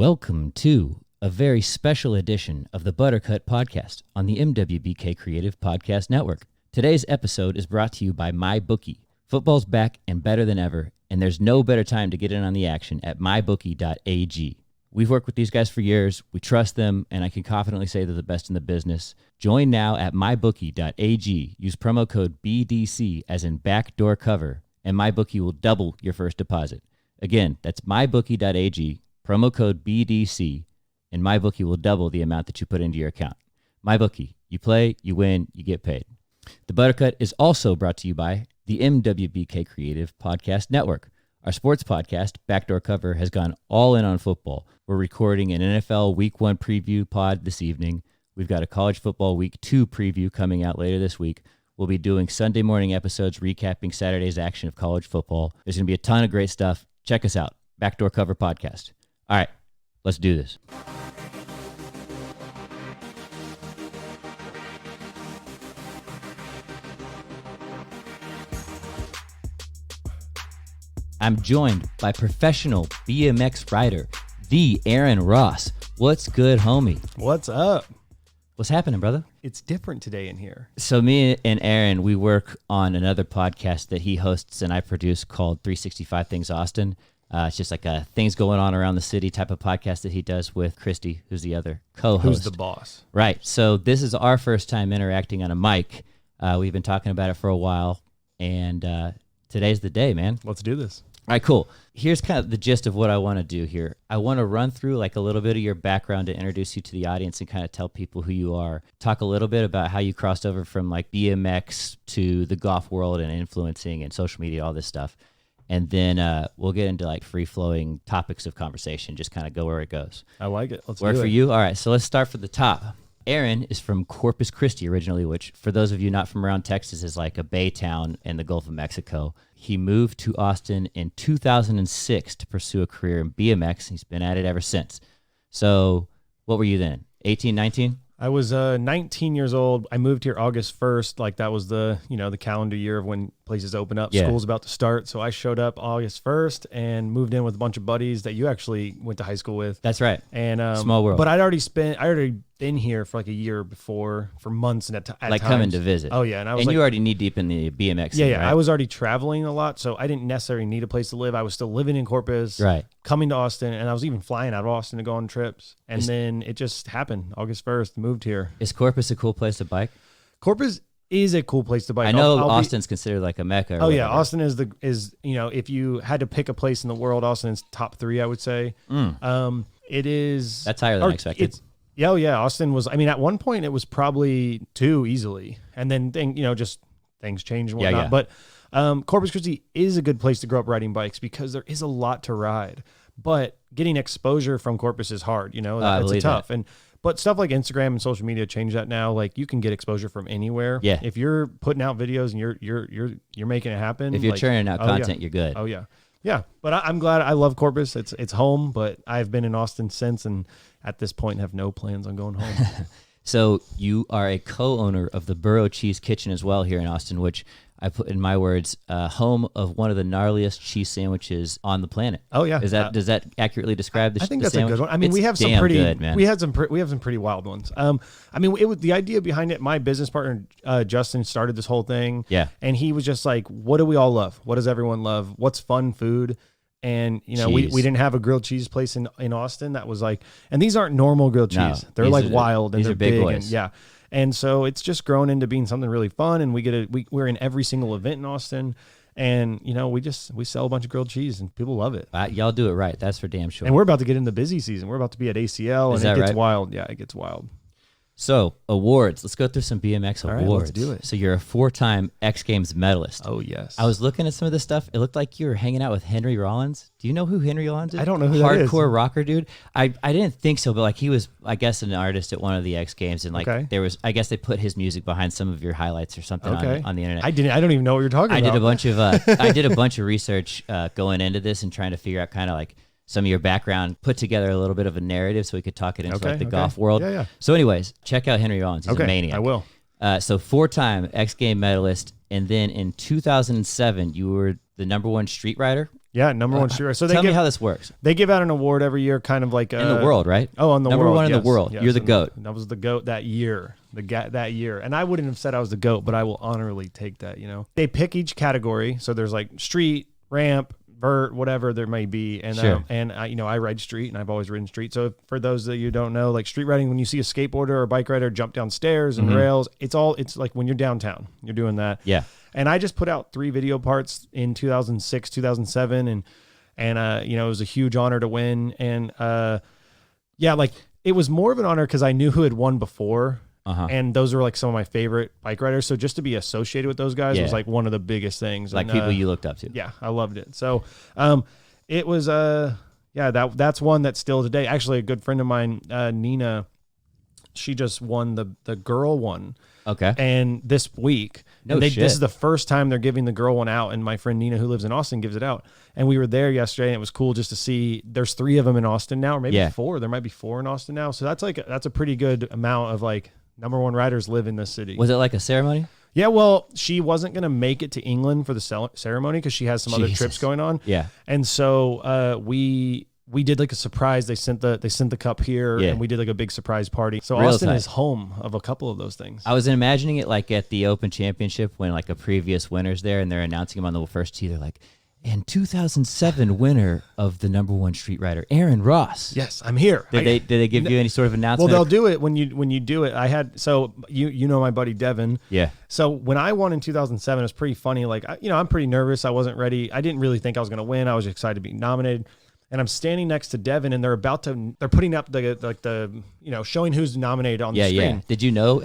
Welcome to a very special edition of the Buttercut Podcast on the MWBK Creative Podcast Network. Today's episode is brought to you by MyBookie. Football's back and better than ever, and there's no better time to get in on the action at mybookie.ag. We've worked with these guys for years, we trust them, and I can confidently say they're the best in the business. Join now at mybookie.ag. Use promo code BDC as in backdoor cover, and MyBookie will double your first deposit. Again, that's mybookie.ag. Promo code BDC, and MyBookie will double the amount that you put into your account. MyBookie, you play, you win, you get paid. The Buttercut is also brought to you by the MWBK Creative Podcast Network. Our sports podcast, Backdoor Cover, has gone all in on football. We're recording an NFL Week 1 preview pod this evening. We've got a college football Week 2 preview coming out later this week. We'll be doing Sunday morning episodes recapping Saturday's action of college football. There's going to be a ton of great stuff. Check us out, Backdoor Cover Podcast. All right, let's do this. I'm joined by professional BMX rider, the Aaron Ross. What's good, homie? What's up? What's happening, brother? It's different today in here. So me and Aaron, we work on another podcast that he hosts and I produce called 365 Things Austin. It's just like a things going on around the city type of podcast that he does with Christy, who's the other co-host. Who's the boss? Right. So this is our first time interacting on a mic. We've been talking about it for a while, and today's the day, man. Let's do this. All right, cool. Here's kind of the gist of what I want to do here. I want to run through like a little bit of your background to introduce you to the audience and kind of tell people who you are. Talk a little bit about how you crossed over from like BMX to the golf world and influencing and social media, all this stuff. And then we'll get into like free-flowing topics of conversation, just kind of go where it goes. I like it. Let's Work do for it. you? All right, so let's start from the top. Aaron is from Corpus Christi originally, which for those of you not from around Texas is like a bay town in the Gulf of Mexico. He moved to Austin in 2006 to pursue a career in BMX. He's been at it ever since. So what were you then, 18, 19? I was 19 years old. I moved here August 1st. Like that was the calendar year of when places open up. Yeah. School's about to start. So I showed up August 1st and moved in with a bunch of buddies that you actually went to high school with. That's right. And small world. But I'd already been here for like a year before, for months and at like times. coming to visit. Oh yeah, and I was and like, you already knee deep in the BMX. Yeah, scene, yeah. right? I was already traveling a lot, so I didn't necessarily need a place to live. I was still living in Corpus, right, coming to Austin, and I was even flying out of Austin to go on trips. And then it just happened. August 1st, moved here. Is Corpus a cool place to bike? Corpus is a cool place to bike. I know Austin's considered like a mecca. Oh yeah, Austin is if you had to pick a place in the world, Austin is top 3, I would say. It is. That's higher than I expected. Oh yeah, Austin was. I mean, at one point it was probably 2 easily, and then just things change and whatnot. Yeah. But Corpus Christi is a good place to grow up riding bikes because there is a lot to ride. But getting exposure from Corpus is hard. It's tough. But stuff like Instagram and social media change that now. Like you can get exposure from anywhere. Yeah. If you're putting out videos and you're making it happen. If you're churning out content, you're good. Oh yeah. Yeah. But I'm glad. I love Corpus. It's home, but I've been in Austin since and at this point have no plans on going home. So you are a co-owner of the Burro Cheese Kitchen as well here in Austin, which I put in my words, home of one of the gnarliest cheese sandwiches on the planet. Oh yeah, does that accurately describe the? I think the that's sandwich? a good one. I mean, it's we have some damn pretty good, man. We have some pretty wild ones. I mean, the idea behind it. My business partner Justin started this whole thing. Yeah, and he was just like, "What do we all love? What does everyone love? What's fun food?" And we didn't have a grilled cheese place in Austin that was like, and these aren't normal grilled cheese. They're like wild and they're big boys. and yeah. And so it's just grown into being something really fun. And we're in every single event in Austin, and we sell a bunch of grilled cheese and people love it. Y'all do it right. That's for damn sure. And we're about to get into busy season. We're about to be at ACL, and it gets wild. Yeah, it gets wild. So awards. Let's go through some BMX awards. Right, let's do it. So you're a 4-time X Games medalist. Oh yes. I was looking at some of this stuff. It looked like you were hanging out with Henry Rollins. Do you know who Henry Rollins is? I don't know who that is. Hardcore rocker dude. I didn't think so, but like he was, I guess, an artist at one of the X Games, and like there was, I guess they put his music behind some of your highlights or something on the internet. I don't even know what you're talking about. I did a bunch of research going into this and trying to figure out kind of like some of your background, put together a little bit of a narrative so we could talk it into like the golf world. Yeah. So anyways, check out Henry Rollins. He's a maniac. I will. So 4-time X Game medalist. And then in 2007, you were the #1 street rider Yeah, number one street rider. So tell me how this works. They give out an award every year, kind of like in the world, right? Oh, in the number world. Number one in the world. Yes. You're the GOAT. And I was the GOAT that year. That year. And I wouldn't have said I was the GOAT, but I will honorably take that, you know. They pick each category. So there's like street, ramp, vert, whatever there may be. And sure. I ride street, and I've always ridden street. So for those that you don't know, like street riding, when you see a skateboarder or a bike rider jump down stairs and rails, it's like when you're downtown, you're doing that. Yeah. And I just put out 3 video parts in 2006, 2007, and it was a huge honor to win. And it was more of an honor because I knew who had won before. And those were like some of my favorite bike riders. So just to be associated with those guys was like one of the biggest things. Like people you looked up to. Yeah, I loved it. So it was that's one that's still today. Actually, a good friend of mine, Nina, she just won the girl one. Okay. And this week, this is the first time they're giving the girl one out, and my friend Nina, who lives in Austin, gives it out. And we were there yesterday, and it was cool just to see. There's 3 of them in Austin now, or maybe 4. There might be 4 in Austin now. So that's a pretty good amount of like number one riders live in this city. Was it like a ceremony? Yeah, well, she wasn't going to make it to England for the ceremony because she has some other trips going on. Yeah. And so we did like a surprise. They sent the cup here, and we did like a big surprise party. So Austin is home of a couple of those things. I was imagining it like at the Open Championship when like a previous winner's there and they're announcing him on the first tee. They're like, and 2007 winner of the number one street rider, Aaron Ross. Yes, I'm here. Did they give you any sort of announcement? Well, they'll do it when you do it. You know my buddy Devin. Yeah. So when I won in 2007, it was pretty funny. Like I'm pretty nervous. I wasn't ready. I didn't really think I was going to win. I was excited to be nominated. And I'm standing next to Devin, and they're putting up the showing who's nominated on the screen. Yeah. Did you know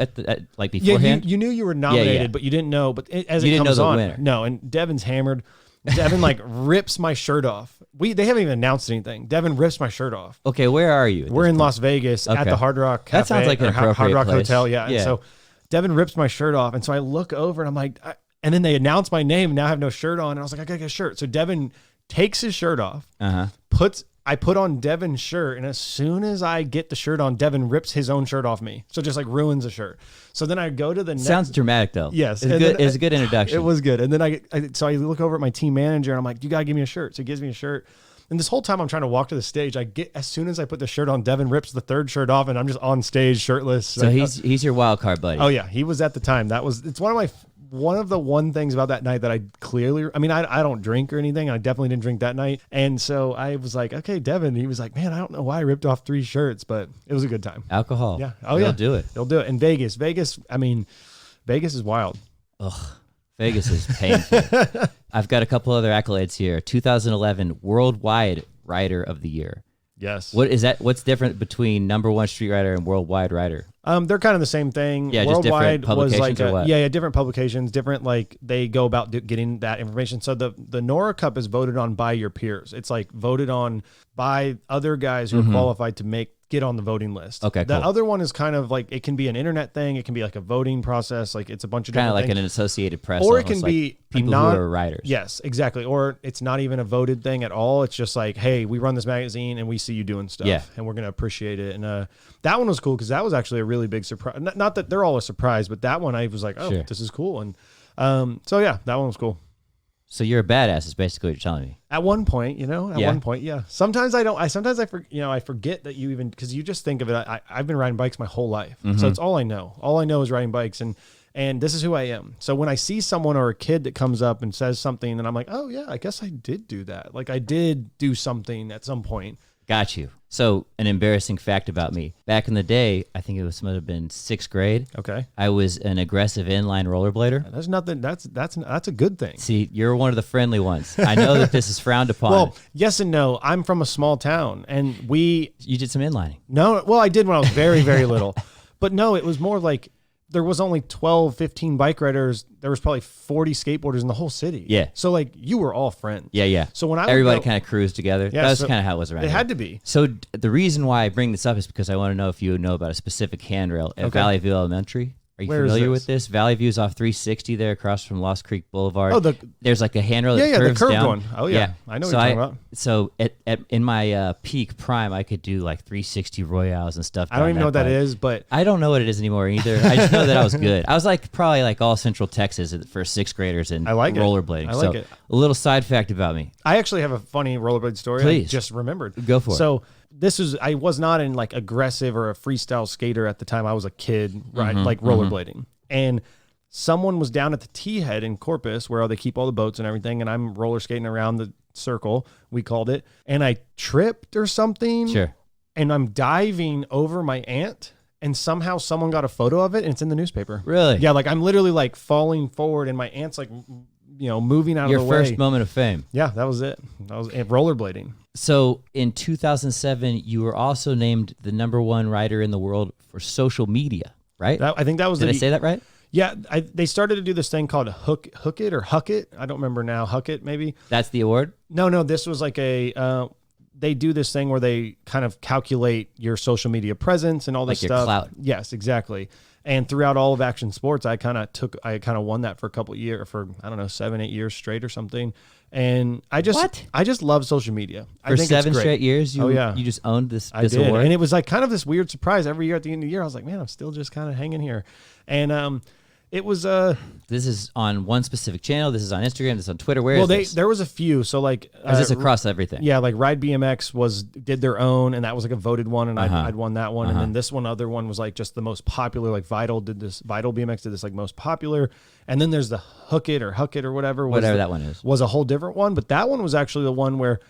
like beforehand? Yeah, you knew you were nominated, but you didn't know. But as it comes on, winner. No. And Devin's hammered. Devin like rips my shirt off. They haven't even announced anything. Devin rips my shirt off. Okay, where are you? We're in Las Vegas at the Hard Rock Cafe. That sounds like an appropriate Hard Rock place. Hotel. Yeah. And so Devin rips my shirt off, and so I look over, and I'm like, and then they announce my name. And now I have no shirt on, and I was like, I gotta get a shirt. So Devin takes his shirt off. I put on Devin's shirt, and as soon as I get the shirt on, Devin rips his own shirt off me. So just like ruins the shirt. So then I go to the next. Sounds dramatic though. Yes. It's a good introduction. It was good. And then I look over at my team manager, and I'm like, you got to give me a shirt. So he gives me a shirt. And this whole time I'm trying to walk to the stage, as soon as I put the shirt on, Devin rips the 3rd shirt off, and I'm just on stage shirtless. So he's your wild card buddy. Oh yeah. He was at the time. It's one of the things about that night that I don't drink or anything. I definitely didn't drink that night. And so I was like, okay, Devin. He was like, man, I don't know why I ripped off 3 shirts, but it was a good time. Alcohol. Yeah. They'll do it. They'll do it. And Vegas, Vegas is wild. Ugh. Vegas is painful. I've got a couple other accolades here. 2011 Worldwide Rider of the Year. Yes. What is that? What's different between number one street rider and worldwide rider? They're kind of the same thing. Yeah, Worldwide just different publications was or what? Yeah, different publications, different they go about getting that information. So the Nora Cup is voted on by your peers. It's like voted on by other guys who are qualified to get on the voting list. Okay, The cool. other one is kind of like, it can be an internet thing. It can be like a voting process. Like it's a bunch of kind different of like things. an Associated Press, or it can be like people who are writers. Yes, exactly. Or it's not even a voted thing at all. It's just like, hey, we run this magazine and we see you doing stuff, and we're gonna appreciate it. And that one was cool because that was actually a really big surprise. Not that they're all a surprise, but that one I was like, oh, this is cool. And so yeah, that one was cool. So you're a badass is basically what you're telling me. At one point, one point, yeah. Sometimes I don't. I forget that you even, because you just think of it. I've been riding bikes my whole life, so it's all I know. All I know is riding bikes, and this is who I am. So when I see someone or a kid that comes up and says something, and I'm like, oh yeah, I guess I did do that. Like I did do something at some point. Got you. So an embarrassing fact about me. Back in the day, I think it might have been 6th grade. Okay. I was an aggressive inline rollerblader. There's nothing. That's a good thing. See, you're one of the friendly ones. I know that this is frowned upon. Well, yes and no. I'm from a small town, and you did some inlining. No, well, I did when I was very, very little. But no, it was more like there was only 12, 15 bike riders. There was probably 40 skateboarders in the whole city. Yeah. So like you were all friends. Yeah. So when everybody kind of cruised together. Yeah, that's kind of how it was around. It here. had to be. So the reason why I bring this up is because I want to know if you know about a specific handrail at Valley View Elementary. Are you Where is familiar this? with this? Valley View's off 360 there across from Lost Creek Boulevard. Oh, there's like a handrail that the curves curved down. one. Oh, yeah. I know what you're talking about. So in my peak prime, I could do like 360 Royales and stuff. I don't even know what that is, but I don't know what it is anymore either. I just know that I was good. I was like probably like all Central Texas for 6th graders and rollerblading. I like it. A little side fact about me. I actually have a funny rollerblade story. Please. I just remembered. Go for it. So I was not in like aggressive or a freestyle skater at the time. I was a kid, right? Like rollerblading. And someone was down at the T-head in Corpus where they keep all the boats and everything. And I'm roller skating around the circle, we called it. And I tripped or something. Sure. And I'm diving over my aunt. And somehow someone got a photo of it and it's in the newspaper. Really? Yeah. Like I'm literally like falling forward and my aunt's like, moving out Your of the way. first moment of fame. Yeah, that was it. That was rollerblading. So in 2007, you were also named the #1 rider in the world for social media, right? I think that was. Did I say that right? Yeah, they started to do this thing called Hook It or Huck It. I don't remember now. Huck It, maybe. That's the award? No. This was like they do this thing where they kind of calculate your social media presence and all this like stuff. Your clout. Yes, exactly. And throughout all of action sports, I kind of won that for a couple of years, for I don't know, 7-8 years straight or something. And I just love social media. For 7 straight years, you just owned this award? And it was like kind of this weird surprise every year at the end of the year. I was like, man, I'm still just kind of hanging here. And it was this is on one specific channel. This is on Instagram. This is on Twitter. Where is this? There was a few. So like, is this across everything? Yeah, like Ride BMX did their own, and that was like a voted one, and I'd won that one, and then this other one was like just the most popular. Like Vital BMX did this like most popular, and then there's the Hook It or whatever. That one is. Was a whole different one, but that one was actually the one where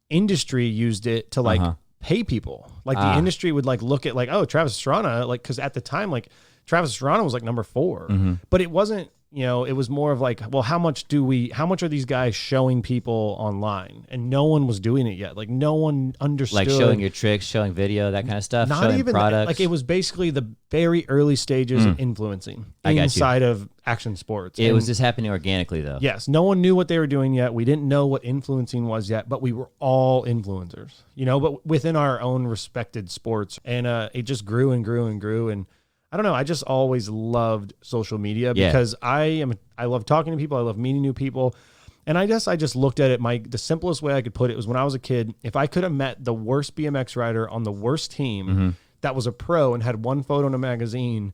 industry used it to like pay people. Like the industry would like look at like, oh, Travis Estrada, like because at the time like Travis Estrada was like number 4, but it wasn't, it was more of like, well, how much are these guys showing people online? And no one was doing it yet. Like no one understood. Like showing your tricks, showing video, that kind of stuff. Not showing even products. like it was basically the very early stages of influencing inside of action sports. It was just happening organically though. Yes. No one knew what they were doing yet. We didn't know what influencing was yet, but we were all influencers, but within our own respected sports. And it just grew and grew and grew. And I don't know. I just always loved social media because I love talking to people. I love meeting new people. And I guess I just looked at it. The simplest way I could put it was when I was a kid, if I could have met the worst BMX rider on the worst team that was a pro and had one photo in a magazine,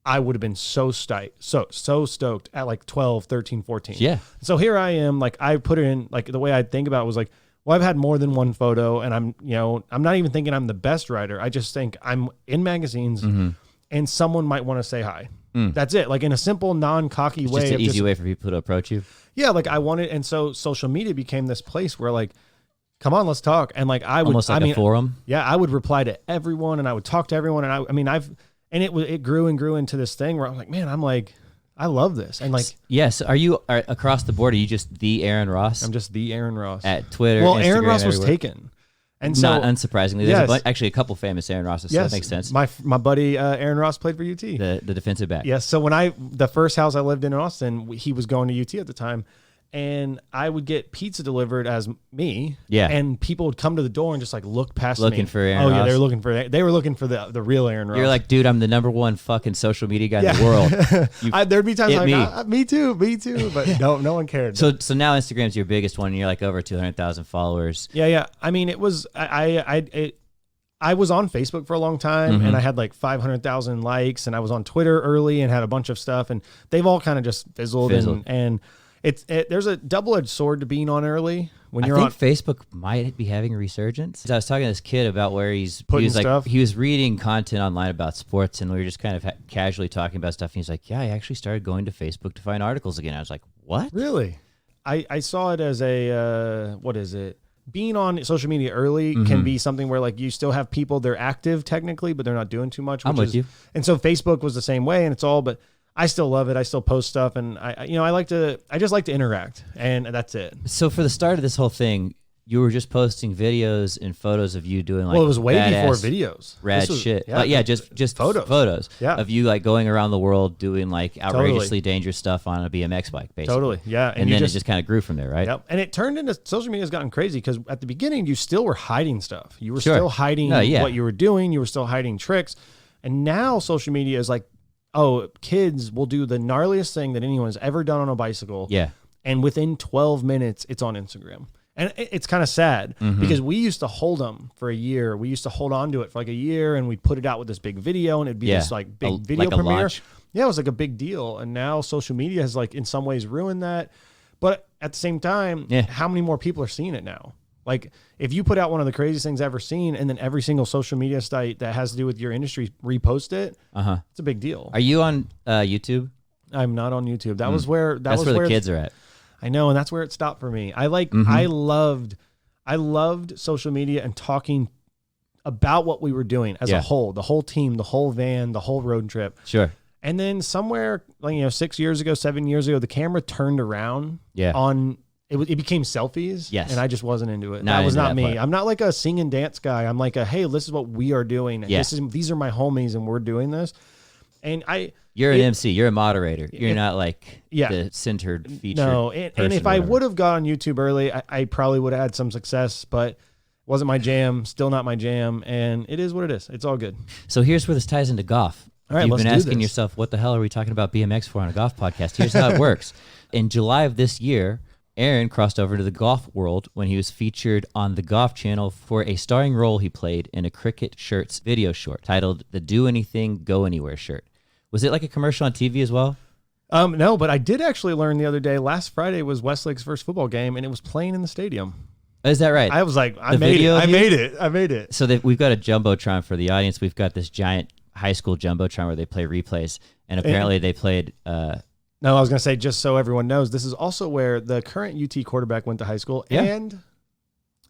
I would have been so stoked at like 12, 13, 14. Yeah. So here I am, like I put it in, like the way I think about it was like, well, I've had more than one photo and I'm not even thinking I'm the best rider. I just think I'm in magazines and someone might want to say hi. That's it. Like in a simple, non-cocky way. Just an easy way for people to approach you. Yeah. Like I wanted. And so social media became this place where like, come on, let's talk. And like, I would, almost like a forum. Yeah. I would reply to everyone and I would talk to everyone. And it grew and grew into this thing where I'm like, man, I love this. And like, yes. Are across the board? Are you just the Aaron Ross? I'm just the Aaron Ross at Twitter. Well, Instagram, Aaron Ross was everywhere. taken. And so, not unsurprisingly, there's actually a couple famous Aaron Rosses, so that makes sense. My buddy Aaron Ross played for UT. The defensive back. Yes. So the first house I lived in Austin, he was going to UT at the time, and I would get pizza delivered as me. Yeah. And people would come to the door and just like look past me. Looking for Aaron Ross. Yeah, they were looking for the real Aaron Ross. You're like, dude, I'm the #1 fucking social media guy in the world. There'd be times like, me too. But no one cared. So now Instagram's your biggest one, and you're like over 200,000 followers. Yeah. I mean, it was I was on Facebook for a long time and I had like 500,000 likes, and I was on Twitter early and had a bunch of stuff, and they've all kind of just fizzled. And there's a double-edged sword to being on early when you're on. Facebook might be having a resurgence. I was talking to this kid about where he was reading content online about sports, and we were just kind of casually talking about stuff. And he's like, yeah, I actually started going to Facebook to find articles again. I was like, what? Really? I saw it as a, what is it? Being on social media early can be something where like you still have people, they're active technically, but they're not doing too much. I'm with you. And so Facebook was the same way, and but I still love it. I still post stuff, and I just like to interact, and that's it. So for the start of this whole thing, you were just posting videos and photos of you doing like, well, it was way before videos. Rad shit. Just photos of you like going around the world doing like outrageously dangerous stuff on a BMX bike, basically. Totally, yeah. And then it just kind of grew from there, right? Yep. And it turned into, social media has gotten crazy because at the beginning you still were hiding stuff. You were still hiding what you were doing. You were still hiding tricks. And now social media is like kids will do the gnarliest thing that anyone has ever done on a bicycle. Yeah. And within 12 minutes, it's on Instagram. And it's kind of sad because we used to hold them for a year. We used to hold on to it for like a year, and we'd put it out with this big video, and it'd be this like big video like premiere. Yeah, it was like a big deal. And now social media has like in some ways ruined that. But at the same time, how many more people are seeing it now? Like if you put out one of the craziest things I've ever seen, and then every single social media site that has to do with your industry repost it, it's a big deal. Are you on YouTube? I'm not on YouTube. That was where that's where the kids are at. I know, and that's where it stopped for me. I loved social media and talking about what we were doing as a whole, the whole team, the whole van, the whole road trip. Sure. And then somewhere, like 7 years ago, the camera turned around on it became selfies. Yes. And I just wasn't into it. That was not me. I'm not like a sing and dance guy. I'm like hey, this is what we are doing. Yeah. These are my homies and we're doing this. And you're an MC. You're a moderator. You're not like the centered feature. No, and if I would have got on YouTube early, I probably would have had some success, but wasn't my jam, still not my jam, and it is what it is. It's all good. So here's where this ties into golf. All right, You've let's been do asking this. yourself, what the hell are we talking about BMX for on a golf podcast? Here's how it works. In July of this year, Aaron crossed over to the golf world when he was featured on the Golf Channel for a starring role he played in a Cricket Shirts video short titled the Do Anything, Go Anywhere shirt. Was it like a commercial on TV as well? No, but I did actually learn the other day, last Friday was Westlake's first football game, and it was playing in the stadium. Is that right? I was like, I made it. So we've got a Jumbotron for the audience. We've got this giant high school Jumbotron where they play replays, and apparently they played... No, I was going to say, just so everyone knows, this is also where the current UT quarterback went to high school, and...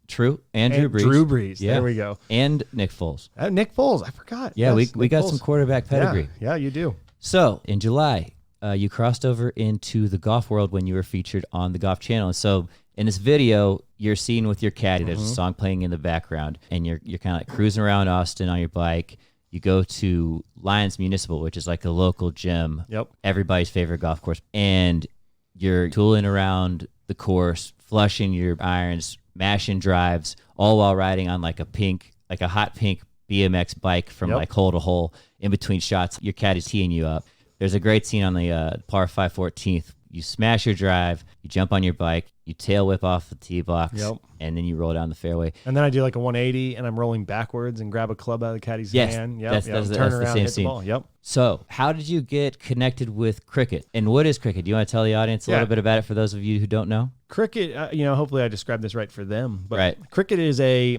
True. And Drew Brees. Drew Brees. Yeah. There we go. And Nick Foles. Nick Foles. I forgot. Yeah, Yes, we got Foles. some quarterback pedigree. Yeah, you do. So in July, you crossed over into the golf world when you were featured on the Golf Channel. And so in this video, you're seen with your caddy. There's a song playing in the background, and you're kind of like cruising around Austin on your bike. You go to Lions Municipal, which is like a local gym. Yep. Everybody's favorite golf course. And you're tooling around the course, flushing your irons, mashing drives, all while riding on like a hot pink BMX bike from like hole to hole in between shots. Your caddy's teeing you up. There's a great scene on the par 5 14th. You smash your drive, you jump on your bike, you tail whip off the tee box, and then you roll down the fairway. And then I do like a 180, and I'm rolling backwards and grab a club out of the caddy's hand. That's turn the around, same hit scene. the ball. Yep. So how did you get connected with cricket? And what is cricket? Do you want to tell the audience a little bit about it for those of you who don't know? Cricket, hopefully I described this right for them. But right. Cricket is a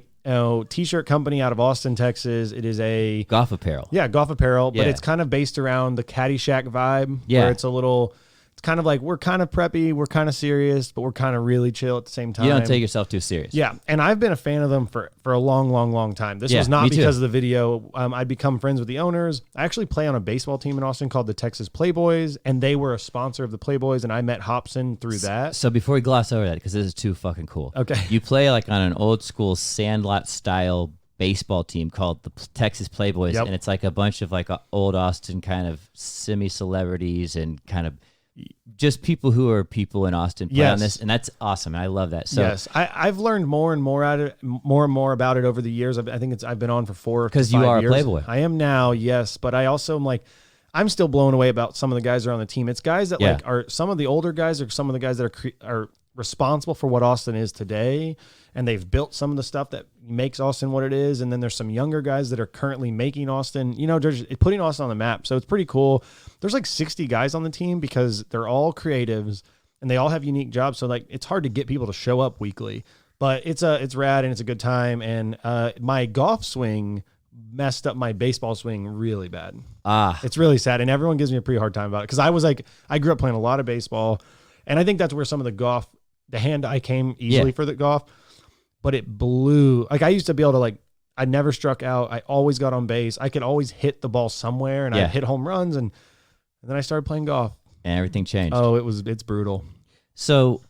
t-shirt company out of Austin, Texas. It is a... golf apparel. Yeah, golf apparel. But it's kind of based around the Caddyshack vibe. Yeah. Where it's a little... It's kind of like we're kind of preppy, we're kind of serious, but we're kind of really chill at the same time. You don't take yourself too serious. Yeah, and I've been a fan of them for a long, long, long time. This was not because of the video. I'd become friends with the owners. I actually play on a baseball team in Austin called the Texas Playboys, and they were a sponsor of the Playboys, and I met Hobson through that. So before we gloss over that, because this is too fucking cool. Okay. You play like on an old school sandlot style baseball team called the Texas Playboys, and it's like a bunch of like old Austin kind of semi-celebrities and kind of just people who are people in Austin play on this, and that's awesome. And I love that. So yes, I've learned more and more about it over the years. I think I've been on for 4 to 5 years. Because you are a Playboy. I am now, yes, but I also am like, I'm still blown away about some of the guys that are on the team. It's guys that like are some of the older guys, or some of the guys that are responsible for what Austin is today, and they've built some of the stuff that makes Austin what it is. And then there's some younger guys that are currently making Austin, putting Austin on the map. So it's pretty cool. There's like 60 guys on the team because they're all creatives and they all have unique jobs. So like it's hard to get people to show up weekly, but it's rad and it's a good time. And my golf swing messed up my baseball swing really bad. It's really sad, and everyone gives me a pretty hard time about it because I grew up playing a lot of baseball, and I think that's where some of the hand-eye came easily for the golf, but it blew. Like I used to be able to I never struck out. I always got on base. I could always hit the ball somewhere, and I'd hit home runs, and then I started playing golf. And everything changed. Oh, it's brutal. So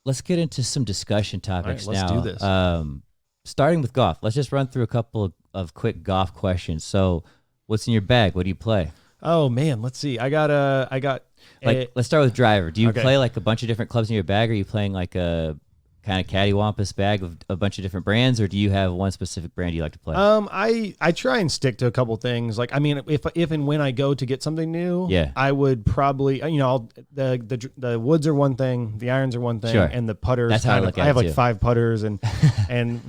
let's get into some discussion topics now. Let's do this. Starting with golf, let's just run through a couple of quick golf questions. So what's in your bag? What do you play? Oh man, let's see. Let's start with driver. Do you play like a bunch of different clubs in your bag, or are you playing like a kind of cattywampus bag of a bunch of different brands, or do you have one specific brand you like to play? I try and stick to a couple things. Like, I mean, if and when I go to get something new, I would probably, the woods are one thing, the irons are one thing, and the putters. That's how I look at it. I have like too. 5 putters, and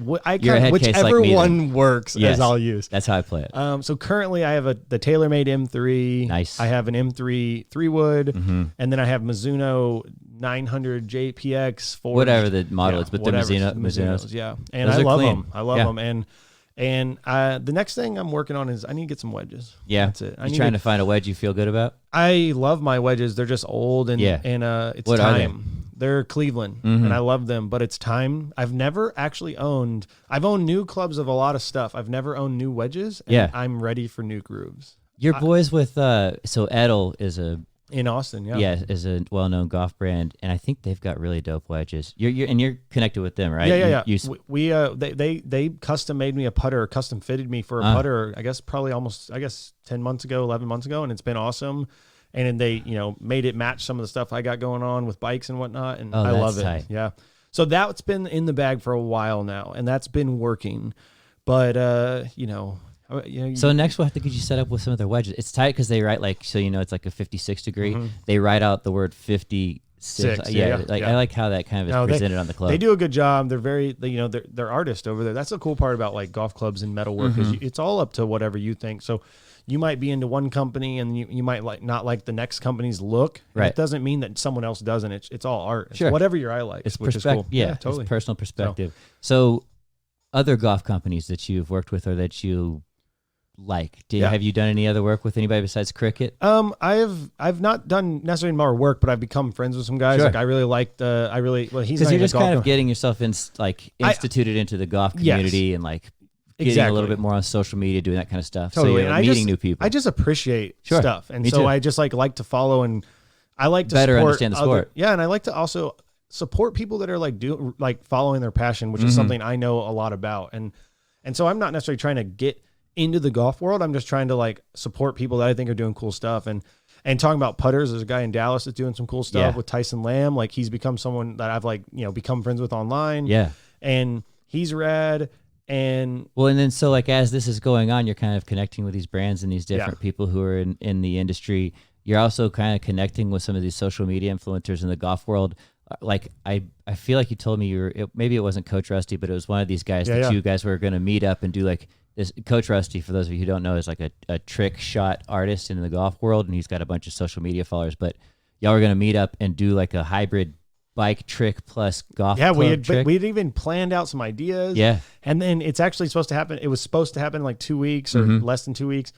like whichever me, one works as I'll use. That's how I play it. So currently I have the TaylorMade M3. Nice. I have an M3 3-wood, and then I have Mizuno 900 JPX forged. Whatever the model is, but the Mizunos. Yeah. And those I love clean. them. I love them. And the next thing I'm working on is I need to get some wedges. Yeah. That's it. You trying to find a wedge you feel good about? I love my wedges. They're just old and it's what time. Are they? They're Cleveland and I love them, but it's time. I've never actually I've owned new clubs of a lot of stuff. I've never owned new wedges. And I'm ready for new grooves. Your boys with, so Edel is in Austin, is a well-known golf brand, and I think they've got really dope wedges. You're connected with them, right? Yeah. They custom made me a putter, custom fitted me for a putter. I guess probably 10 months ago, 11 months ago, and it's been awesome. And then they made it match some of the stuff I got going on with bikes and whatnot, and I love it. Tight. Yeah. So that's been in the bag for a while now, and that's been working. But so next we'll have to get you set up with some of their wedges. It's tight because they write it's like a 56 degree. They write out the word 56. I like how that kind of is presented on the club. They do a good job. They're they're artists over there. That's the cool part about like golf clubs and metalwork is it's all up to whatever you think. So you might be into one company and you might not like the next company's look. Right. It doesn't mean that someone else doesn't. It's all art. It's whatever your eye likes, it's which is cool. Yeah, totally. It's personal perspective. So other golf companies that you've worked with or that you like, have you done any other work with anybody besides cricket? I've not done necessarily more work, but I've become friends with some guys. Like I really liked he's because you're just kind of getting yourself instituted into the golf community and like getting a little bit more on social media, doing that kind of stuff. Totally. So you're meeting new people. I just appreciate stuff, and so I just like to follow, and I like to better understand the sport. Yeah, and I like to also support people that are following their passion, which is something I know a lot about, and so I'm not necessarily trying to get into the golf world. I'm just trying to support people that I think are doing cool stuff. And talking about putters, there's a guy in Dallas that's doing some cool stuff with Tyson Lamb. Like he's become someone that I've become friends with online. Yeah. And he's rad. And then so as this is going on, you're kind of connecting with these brands and these different people who are in the industry. You're also kind of connecting with some of these social media influencers in the golf world. I feel like you told me maybe it wasn't Coach Rusty, but it was one of these guys that you guys were going to meet up and do this. Coach Rusty, for those of you who don't know, is like a trick shot artist in the golf world, and he's got a bunch of social media followers. But y'all were going to meet up and do like a hybrid bike trick plus golf. Yeah, we'd even planned out some ideas. Yeah, and then it's actually supposed to happen. It was supposed to happen in like 2 weeks or less than 2 weeks,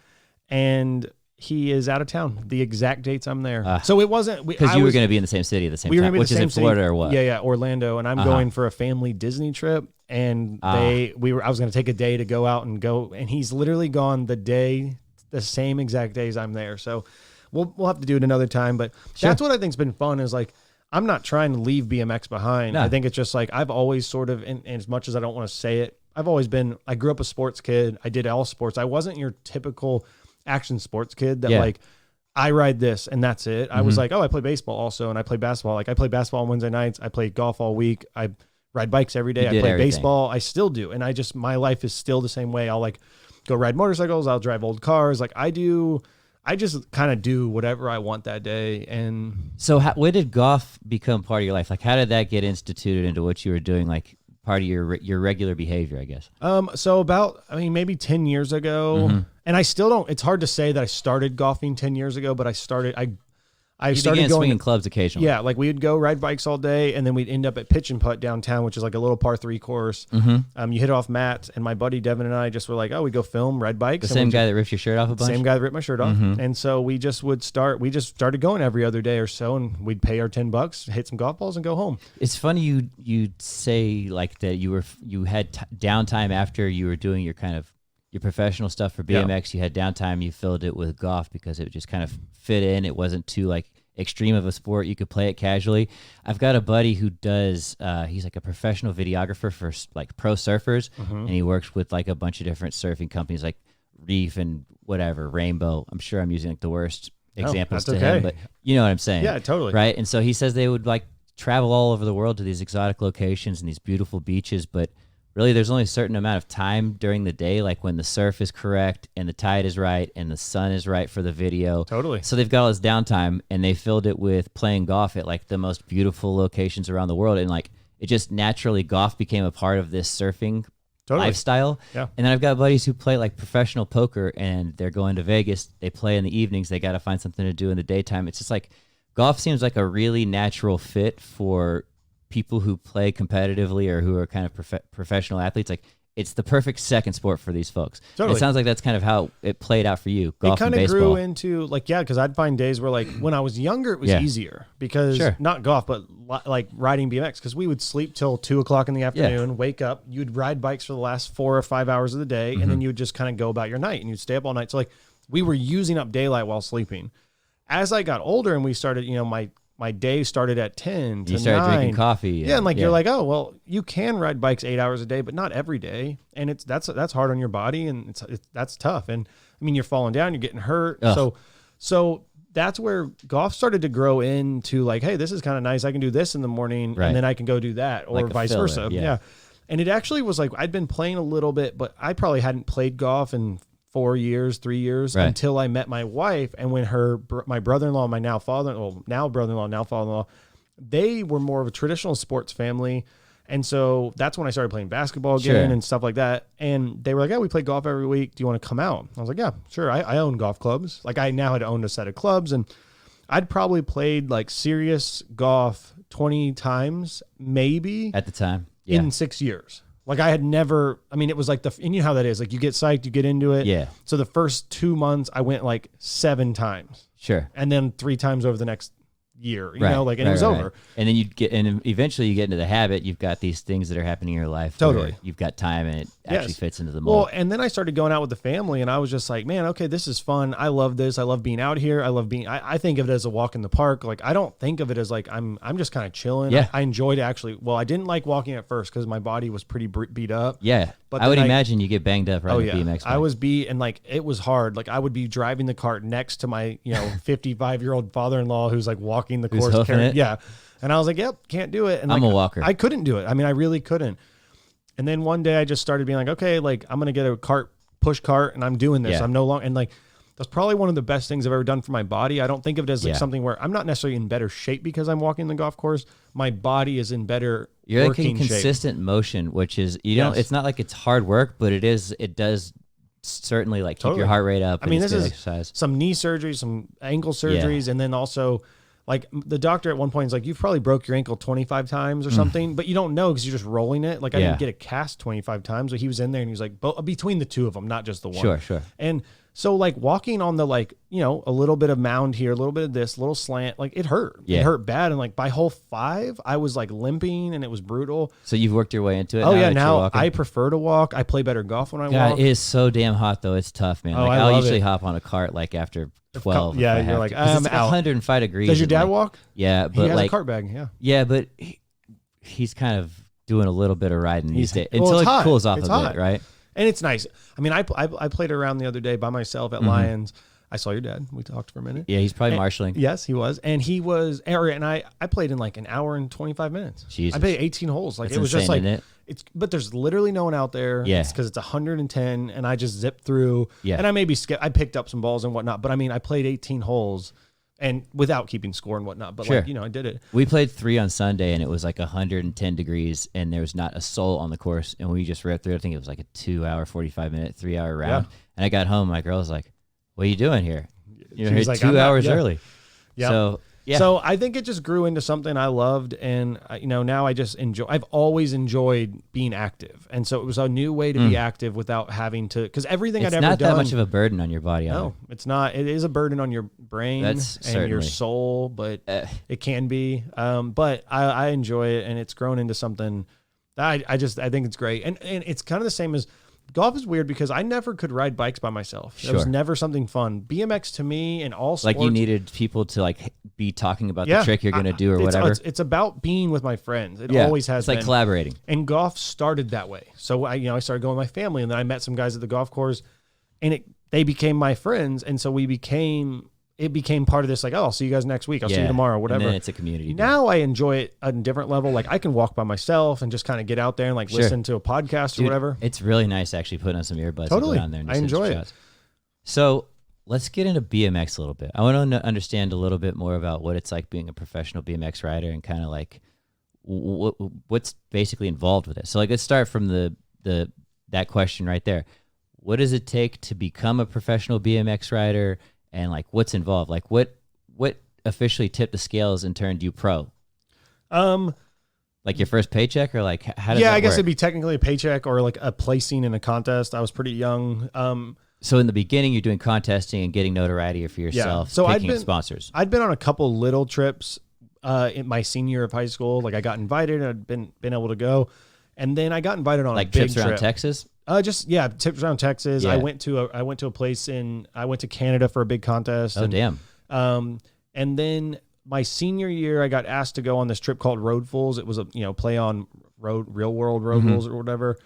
and he is out of town. The exact dates I'm there. So it wasn't because you were going to be in the same city at the same time, which is in Florida or what? Yeah, Orlando, and I'm going for a family Disney trip. And I was going to take a day to go out and go, and he's literally gone the same exact days I'm there. So we'll have to do it another time. But that's what I think's been fun is I'm not trying to leave BMX behind. No. I think it's just I've always sort of, and as much as I don't want to say it, I grew up a sports kid. I did all sports. I wasn't your typical action sports kid that I ride this and that's it. I was I play baseball also, and I play basketball. I play basketball on Wednesday nights. I play golf all week. I ride bikes every day. I play baseball. I still do. And my life is still the same way. I'll go ride motorcycles. I'll drive old cars. I just kind of do whatever I want that day. And so when did golf become part of your life? How did that get instituted into what you were doing? Part of your regular behavior, I guess. So about, maybe 10 years ago, and I still don't, it's hard to say that I started golfing 10 years ago, but I started started going swinging clubs occasionally. Yeah, we would go ride bikes all day, and then we'd end up at Pitch and Putt downtown, which is a little par 3 course. You hit off mats, and my buddy Devin and I just were we go film, ride bikes. The same guy that ripped your shirt off a bunch? Same guy that ripped my shirt off. And so we just started going every other day or so, and we'd pay our $10, hit some golf balls, and go home. It's funny you say that you had downtime after you were doing your kind of your professional stuff for BMX. You had downtime, you filled it with golf because it just kind of fit in. It wasn't too extreme of a sport. You could play it casually. I've got a buddy who does he's a professional videographer for pro surfers, and he works with a bunch of different surfing companies like Reef and whatever, Rainbow. I'm sure I'm using the worst examples to him, but you know what I'm saying. Yeah, totally. Right. And so he says they would travel all over the world to these exotic locations and these beautiful beaches, but really there's only a certain amount of time during the day, like when the surf is correct and the tide is right and the sun is right for the video. Totally. So they've got all this downtime, and they filled it with playing golf at like the most beautiful locations around the world. And like it just naturally, golf became a part of this surfing lifestyle. Yeah. And then I've got buddies who play like professional poker, and they're going to Vegas. They play in the evenings. They got to find something to do in the daytime. It's just like golf seems like a really natural fit for people who play competitively or who are kind of professional athletes. Like it's the perfect second sport for these folks. Totally. It sounds like that's kind of how it played out for you. Golf it kind and of baseball. grew into like, yeah, because I'd find days where like when I was younger, it was easier because not golf, but like riding BMX, because we would sleep till 2:00 in the afternoon, wake up, you'd ride bikes for the last 4 or 5 hours of the day, and then you would just kind of go about your night and you'd stay up all night. So like we were using up daylight while sleeping. As I got older and we started, you know, my day started at 10 to 9. You started drinking coffee. And like you're like, oh, well, you can ride bikes 8 hours a day, but not every day. And that's hard on your body, and that's tough. And I mean, you're falling down, you're getting hurt. Ugh. So that's where golf started to grow into like, hey, this is kind of nice. I can do this in the morning and then I can go do that, or like vice versa. Yeah. And it actually was like, I'd been playing a little bit, but I probably hadn't played golf in 4 years, 3 years until I met my wife. And when my brother-in-law, my now father-in-law, now brother-in-law, now father-in-law, they were more of a traditional sports family. And so that's when I started playing basketball again and stuff like that. And they were like, yeah, we play golf every week. Do you want to come out? I was like, yeah, sure. I own golf clubs. Like I now had owned a set of clubs, and I'd probably played like serious golf 20 times, maybe at the time in 6 years. Like I had never, I mean, it was like and you know how that is. Like you get psyched, you get into it. Yeah. So the first 2 months I went like 7 times. Sure. And then 3 times over the next year, you know, like, and it was over. And then and eventually you get into the habit. You've got these things that are happening in your life. Totally. You've got time, and it actually fits into the mold. Well, and then I started going out with the family, and I was just like, man, okay, this is fun. I love this. I love being out here. I think of it as a walk in the park. Like, I don't think of it as like, I'm just kind of chilling. Yeah. I enjoyed actually. Well, I didn't like walking at first because my body was pretty beat up. Yeah. But I would imagine you get banged up riding BMX bike. I was beat, and like, it was hard. Like I would be driving the cart next to my, 55-year-old father-in-law who's like walking the course. Yeah. And I was like, yep, can't do it. And I'm a walker. I couldn't do it. I mean, I really couldn't. And then one day I just started being like, okay, like I'm going to get a push cart, and I'm doing this. Yeah. I'm no longer, and like, that's probably one of the best things I've ever done for my body. I don't think of it as like something where I'm not necessarily in better shape because I'm walking the golf course. My body is in better You're working like in consistent motion, which is, it's not like it's hard work, but it does certainly like keep your heart rate up. I mean, this is exercise. Some knee surgeries, some ankle surgeries, and then also like the doctor at one point is like, you've probably broke your ankle 25 times or something, but you don't know because you're just rolling it. Like I didn't get a cast 25 times, but he was in there and he was like, between the two of them, not just the one. Sure. And so like walking on the like, a little bit of mound here, a little bit of this, a little slant, like it hurt. Yeah. It hurt bad. And like by hole 5, I was like limping and it was brutal. So you've worked your way into it. Oh yeah. Now I prefer to walk. I play better golf when I walk. It is so damn hot though. It's tough, man. Like I'll usually hop on a cart like after 12. Yeah. You're like, I'm out. 105 degrees. Does your dad walk? Yeah. But he has like a cart bag. Yeah. Yeah. But he's kind of doing a little bit of riding these days until it cools off a bit. Right. And it's nice. I mean, I played around the other day by myself at Lions. I saw your dad. We talked for a minute. Yeah, he's probably marshalling. Yes, he was. And he was, and I played in like an hour and 25 minutes. Jesus. I played 18 holes. Like That's it was insane, just like, but there's literally no one out there. Yeah. It's because it's 110 and I just zipped through. Yeah. And I picked up some balls and whatnot, but I mean, I played 18 holes and without keeping score and whatnot, but like, I did it. We played 3 on Sunday and it was like 110 degrees and there was not a soul on the course. And we just ripped through. I think it was like a 2-hour, 45-minute, 3-hour round. Yeah. And I got home. My girl was like, what are you doing here? You're here like, 2 hours early. Yeah. So I think it just grew into something I loved. And, now I just I've always enjoyed being active. And so it was a new way to be active without having to, because everything I'd ever done. It's not that much of a burden on your body. No, it's not. It is a burden on your brain and your soul, but it can be. But I enjoy it, and it's grown into something that I think it's great. And it's kind of the same as, golf is weird because I never could ride bikes by myself. It was never something fun. BMX to me and all sports. Like you needed people to like be talking about the trick you're going to do or whatever. It's about being with my friends. It always has been. It's like collaborating. And golf started that way. So I started going with my family, and then I met some guys at the golf course, and they became my friends. And so we became it became part of this, like, oh, I'll see you guys next week. I'll see you tomorrow, whatever. And then it's a community. Now I enjoy it at a different level. Like I can walk by myself and just kind of get out there and like listen to a podcast or whatever. It's really nice actually putting on some earbuds and go down there and I enjoy it. So let's get into BMX a little bit. I want to understand a little bit more about what it's like being a professional BMX rider and kind of like what's basically involved with it. So like let's start from that question right there. What does it take to become a professional BMX rider? And like, what's involved? Like, what officially tipped the scales and turned you pro? Like your first paycheck, or like how does that I guess work? it'd be technically a paycheck or like a placing in a contest. I was pretty young. So in the beginning, you're doing contesting and getting notoriety for yourself. So picking up sponsors. I'd been on a couple little trips in my senior year of high school. Like I got invited, and I'd been able to go, and then I got invited on like a big trips around Texas. Trips around Texas. Yeah. I went to a place I went to Canada for a big contest. Oh, damn. And then my senior year, I got asked to go on this trip called Road Fools. It was a play on real world Road Fools or whatever,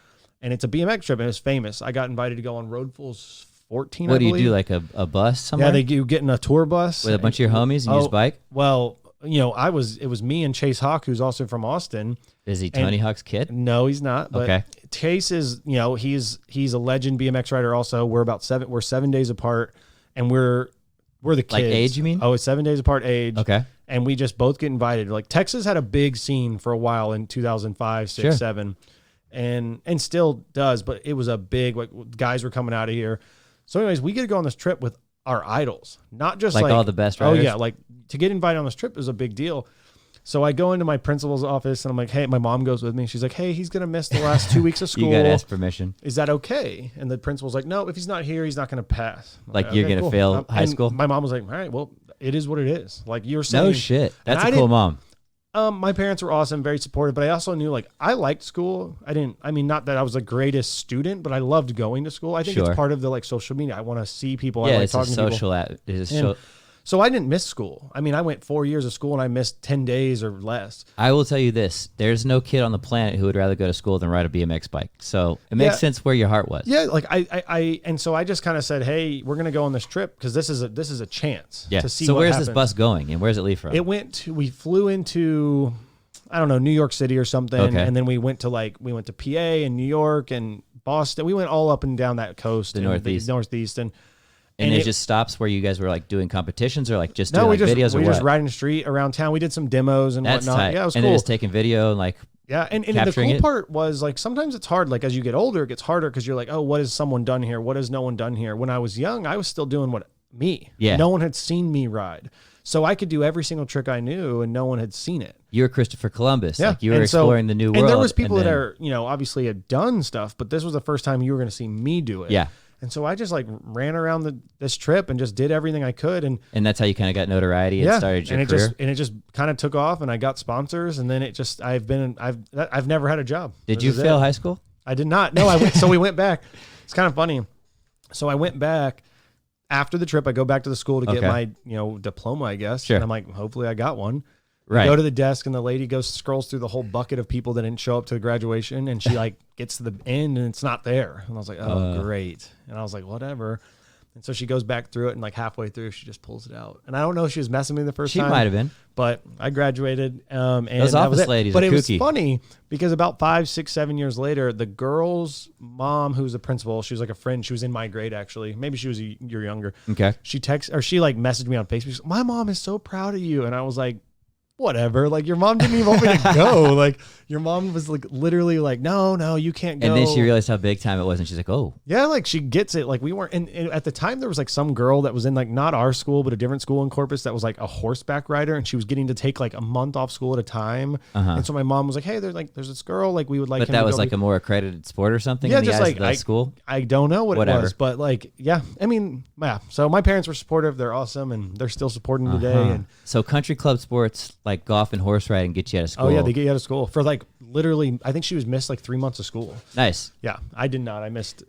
and it's a BMX trip and it's famous. I got invited to go on Road Fools 14. What do you do? Like a bus somewhere? Yeah, you get in a tour bus with a bunch of your homies and use bike. Well, it was me and Chase Hawk, who's also from Austin. Is he Tony Hawk's kid? No, he's not. But okay. Chase is, he's a legend BMX rider. Also, we're 7 days apart, and we're the kids. Like age, you mean? Oh, it's 7 days apart age. Okay. And we just both get invited. Like Texas had a big scene for a while in 2005, 6, 7, and still does. But it was a big, like guys were coming out of here. So, anyways, we get to go on this trip with our idols, not just like all the best riders. Oh yeah, like to get invited on this trip is a big deal. So I go into my principal's office and I'm like, hey, my mom goes with me. She's like, hey, he's going to miss the last 2 weeks of school. You got to ask permission. Is that okay? And the principal's like, no, if he's not here, he's not going to pass. Like you're going to fail high school? My mom was like, all right, well, it is what it is. Like you're saying. No shit. That's a cool mom. My parents were awesome, very supportive, but I also knew like I liked school. Not that I was the greatest student, but I loved going to school. I think it's part of the like social media. I want to see people. Yeah, I like it's talking to people. So I didn't miss school. I mean, I went 4 years of school and I missed 10 days or less. I will tell you this. There's no kid on the planet who would rather go to school than ride a BMX bike. So it makes sense where your heart was. Yeah, like and so I just kind of said, hey, we're going to go on this trip because this is a chance to see so what where's happens. this bus going and where's it leave from? We flew into, I don't know, New York City or something. Okay. And then we went to PA and New York and Boston. We went all up and down that coast. The Northeast. And it just stops where you guys were like doing competitions or like just doing videos or what? We just riding the street around town. We did some demos and whatnot. Tight. Yeah, it was cool. And then just taking video and like and the cool part was like sometimes it's hard. Like as you get older, it gets harder because you're like, oh, what has someone done here? What has no one done here? When I was young, I was still doing me. Yeah. No one had seen me ride. So I could do every single trick I knew and no one had seen it. You were Christopher Columbus. Yeah. Like you were exploring the new world. And there was people that are, obviously had done stuff, but this was the first time you were going to see me do it. Yeah. And so I just like ran around this trip and just did everything I could. And that's how you kind of got notoriety and started your career? And it just kind of took off and I got sponsors and then I've never had a job. Did you fail high school? I did not. No, so we went back. It's kind of funny. So I went back after the trip. I go back to the school to get my, diploma, I guess. Sure. And I'm like, hopefully I got one. Right. I go to the desk and the lady scrolls through the whole bucket of people that didn't show up to the graduation and she like gets to the end and it's not there. And I was like, oh, great. And I was like, whatever. And so she goes back through it and like halfway through, she just pulls it out. And I don't know if she was messing with me the first time. She might have been. But I graduated. And those office ladies But are it kooky. was funny because about 5, 6, 7 years later, the girl's mom, who's the principal, she was like a friend. She was in my grade actually. Maybe she was a year younger. Okay. She like messaged me on Facebook. She's like, my mom is so proud of you. And I was like, whatever, like your mom didn't even want me to go. Like your mom was like literally like, no, you can't go. And then she realized how big time it was and she's like, oh yeah, like she gets it. Like we weren't and at the time there was like some girl that was in like not our school but a different school in Corpus that was like a horseback rider and she was getting to take like a month off school at a time. And so my mom was like, hey, there's this girl, like we would like but him that to was go like a more accredited sport or something. Yeah, in the just eyes like of the school. I don't know what it was, but like yeah, I mean yeah. So my parents were supportive. They're awesome and they're still supporting today. And so country club sports like golf and horse riding get you out of school. Oh yeah, they get you out of school for like literally. I think she was missed like 3 months of school. Nice. Yeah, I did not. I missed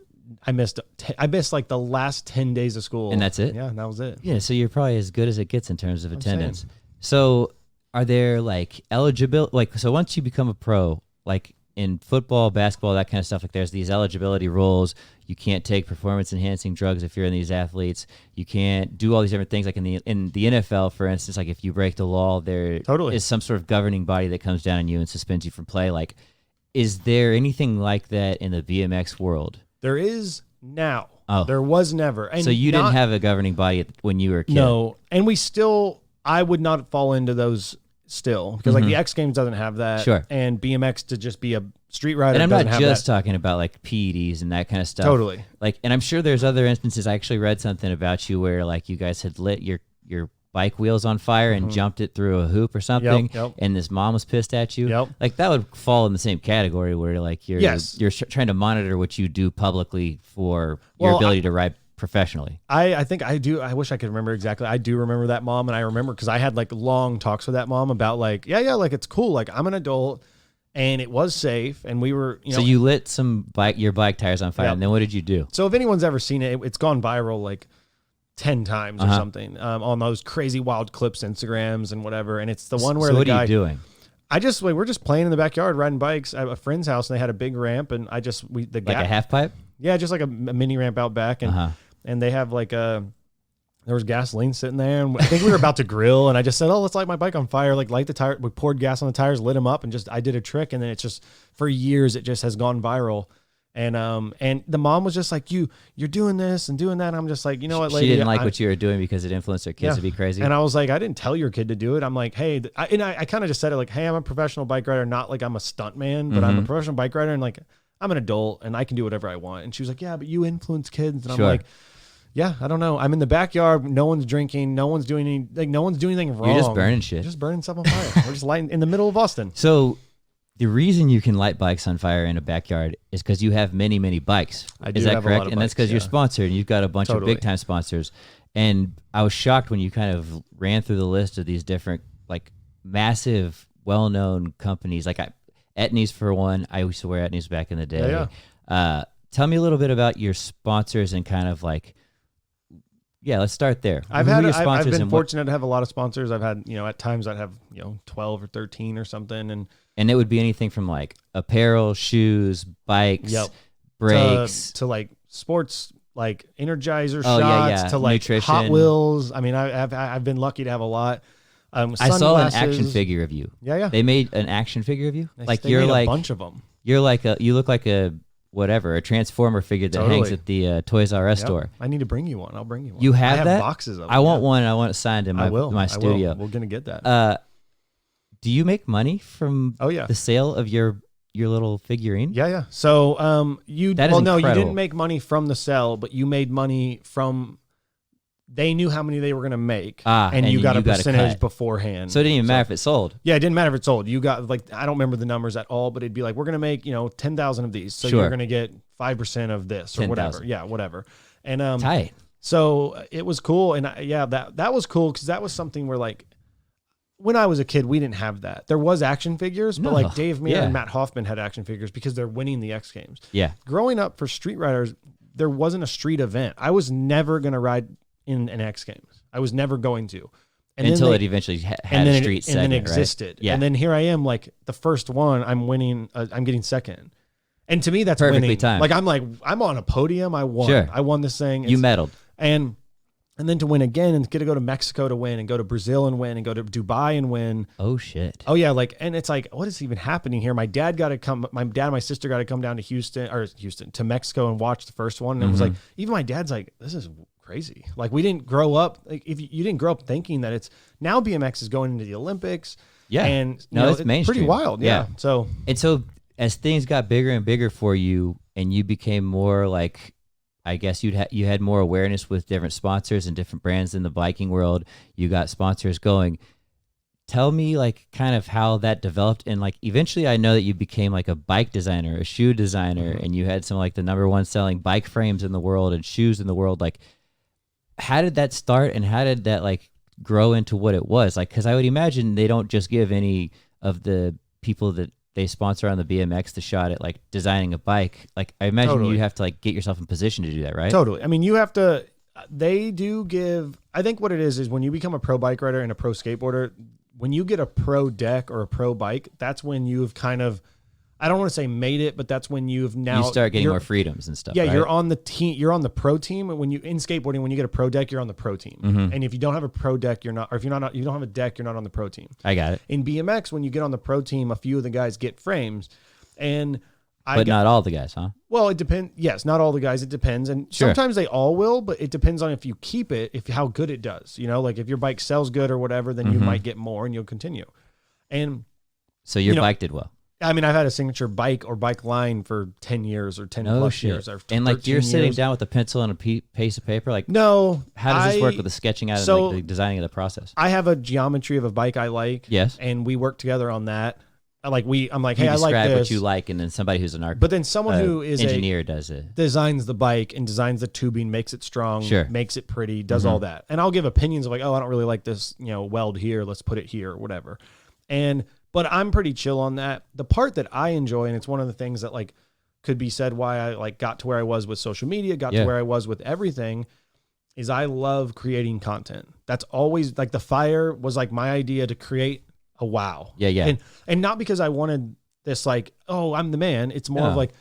like the last 10 days of school, and that's it. Yeah, and that was it. Yeah, so you're probably as good as it gets in terms of attendance. So are there like eligible? Like, so once you become a pro, like in football, basketball, that kind of stuff, like there's these eligibility rules. You can't take performance-enhancing drugs if you're in these athletes. You can't do all these different things. Like in the NFL, for instance, like if you break the law, there is some sort of governing body that comes down on you and suspends you from play. Like, is there anything like that in the BMX world? There is now. Oh. There was never. And so you didn't have a governing body when you were a kid? No, and I would not fall into those still, because like the X Games doesn't have that. Sure. And BMX to just be a street rider. And I'm not just that. talking about like PEDs and that kind of stuff. Totally. Like, and I'm sure there's other instances. I actually read something about you where like you guys had lit your bike wheels on fire and jumped it through a hoop or something. Yep. And this mom was pissed at you. Yep. Like that would fall in the same category where like you're trying to monitor what you do publicly for your ability to ride professionally. I think I do. I wish I could remember exactly. I do remember that mom, and I remember because I had like long talks with that mom about like, like it's cool. Like I'm an adult, and it was safe, and we were, So you lit your bike tires on fire, and then what did you do? So if anyone's ever seen it, it's gone viral like 10 times or something on those crazy wild clips, Instagrams and whatever. And it's the one where what are you doing? We're just playing in the backyard, riding bikes at a friend's house, and they had a big ramp, and Like a half pipe? Yeah, just like a mini ramp out back, and they have like there was gasoline sitting there, and I think we were about to grill, and I just said, "Oh, let's light my bike on fire." Like light the tire. We poured gas on the tires, lit them up, and I did a trick, and then it's just for years it just has gone viral. And the mom was just like, you're doing this and doing that. And I'm just like, you know what, lady? She didn't like what you were doing because it influenced her kids to be crazy. And I was like, I didn't tell your kid to do it. I'm like, hey, I kind of just said it like, hey, I'm a professional bike rider, not like I'm a stunt man, but I'm a professional bike rider, and like I'm an adult and I can do whatever I want. And she was like, yeah, but you influence kids. And I'm like, yeah, I don't know. I'm in the backyard. No one's drinking. No one's doing anything wrong. You're just burning shit. You're just burning stuff on fire. We're just lighting in the middle of Austin. So the reason you can light bikes on fire in a backyard is because you have many, many bikes. Is that correct? And that's because you're sponsored and you've got a bunch of big time sponsors. And I was shocked when you kind of ran through the list of these different, like, massive, well-known companies. Like Etnies, for one. I used to wear Etnies back in the day. Tell me a little bit about your sponsors and kind of like, let's start there. I've been fortunate to have a lot of sponsors. I've had, at times I'd have, 12 or 13 or something. And it would be anything from like apparel, shoes, bikes, brakes. To like sports, like Energizer shots, to like nutrition. Hot Wheels. I mean, I've been lucky to have a lot. I saw an action figure of you. Yeah. They made an action figure of you. They made a bunch of them. You look like a Transformer figure that hangs at the Toys R Us store. I need to bring you one. I'll bring you one. You have I that? have boxes of them. I want one. I want it signed in my studio. We're going to get that. Do you make money from the sale of your little figurine? Yeah. So you didn't make money from the sale, but you made money from they knew how many they were going to make, and you got a percentage beforehand. So it didn't even matter if it sold. Yeah, it didn't matter if it sold. You got I don't remember the numbers at all, but it'd be like, we're going to make 10,000 of these, so you're going to get 5% of this or 10, whatever. 000. Yeah, whatever. And tight. So it was cool, and that was cool because that was something where like. When I was a kid, we didn't have that. There was action figures, but like Dave Mir and Matt Hoffman had action figures because they're winning the X Games. Yeah. Growing up for street riders, there wasn't a street event. I was never going to ride in an X Games. I was never going to. And until it eventually had a street segment, and then existed. Right? Yeah. And then here I am, like the first one, I'm winning, I'm getting second. And to me, that's perfectly winning. timed. Like I'm on a podium. I won. Sure. I won this thing. You medaled. And then to win again and get to go to Mexico to win and go to Brazil and win and go to Dubai and win. Oh shit. Oh yeah. And it's like, what is even happening here? My dad and my sister got to come down to Houston to Mexico and watch the first one. And it was like, even my dad's like, this is crazy. Like we didn't grow up. Like if you didn't grow up thinking that now BMX is going into the Olympics. Yeah. And it's mainstream. Pretty wild. Yeah. So as things got bigger and bigger for you and you became more like, I guess you had more awareness with different sponsors and different brands in the biking world. You got sponsors going. Tell me like kind of how that developed. And like eventually I know that you became like a bike designer, a shoe designer, and you had some like the #1 selling bike frames in the world and shoes in the world. Like how did that start and how did that like grow into what it was? Like, cause I would imagine they don't just give any of the people that they sponsor on the BMX the shot at like designing a bike. Like I imagine you have to like get yourself in position to do that, right? Totally. I mean, they do give, I think what it is when you become a pro bike rider and a pro skateboarder, when you get a pro deck or a pro bike, that's when you've kind of, I don't want to say made it, but that's when you start getting more freedoms and stuff. Yeah, right? you're on the team. You're on the pro team. And when you in skateboarding, when you get a pro deck, you're on the pro team. And if you don't have a pro deck, you're not. Or if you're not, you don't have a deck, you're not on the pro team. I got it. In BMX, when you get on the pro team, a few of the guys get frames, and not all the guys, huh? Well, it depends. Yes, not all the guys. It depends, and sometimes they all will, but it depends on if you keep it, if how good it does. You know, like if your bike sells good or whatever, then you might get more, and you'll continue. And so your bike did well. I mean, I've had a signature bike or bike line for 10 years or 10 plus years. Or and like you're sitting down with a pencil and a piece of paper? Like, no. How does this work with the sketching out and like the designing of the process? I have a geometry of a bike I like. Yes. And we work together on that. I'm like, hey, I like this. Describe what you like, and then somebody who's an architect. But then someone who is engineer does it. Designs the bike and designs the tubing, makes it strong, makes it pretty, does all that. And I'll give opinions of like, oh, I don't really like this, weld here. Let's put it here or whatever. But I'm pretty chill on that. The part that I enjoy, and it's one of the things that like could be said why I like got to where I was with social media, got to where I was with everything, is I love creating content. That's always like the fire was like my idea to create a wow. Yeah. And not because I wanted this like, oh, I'm the man. It's more of like,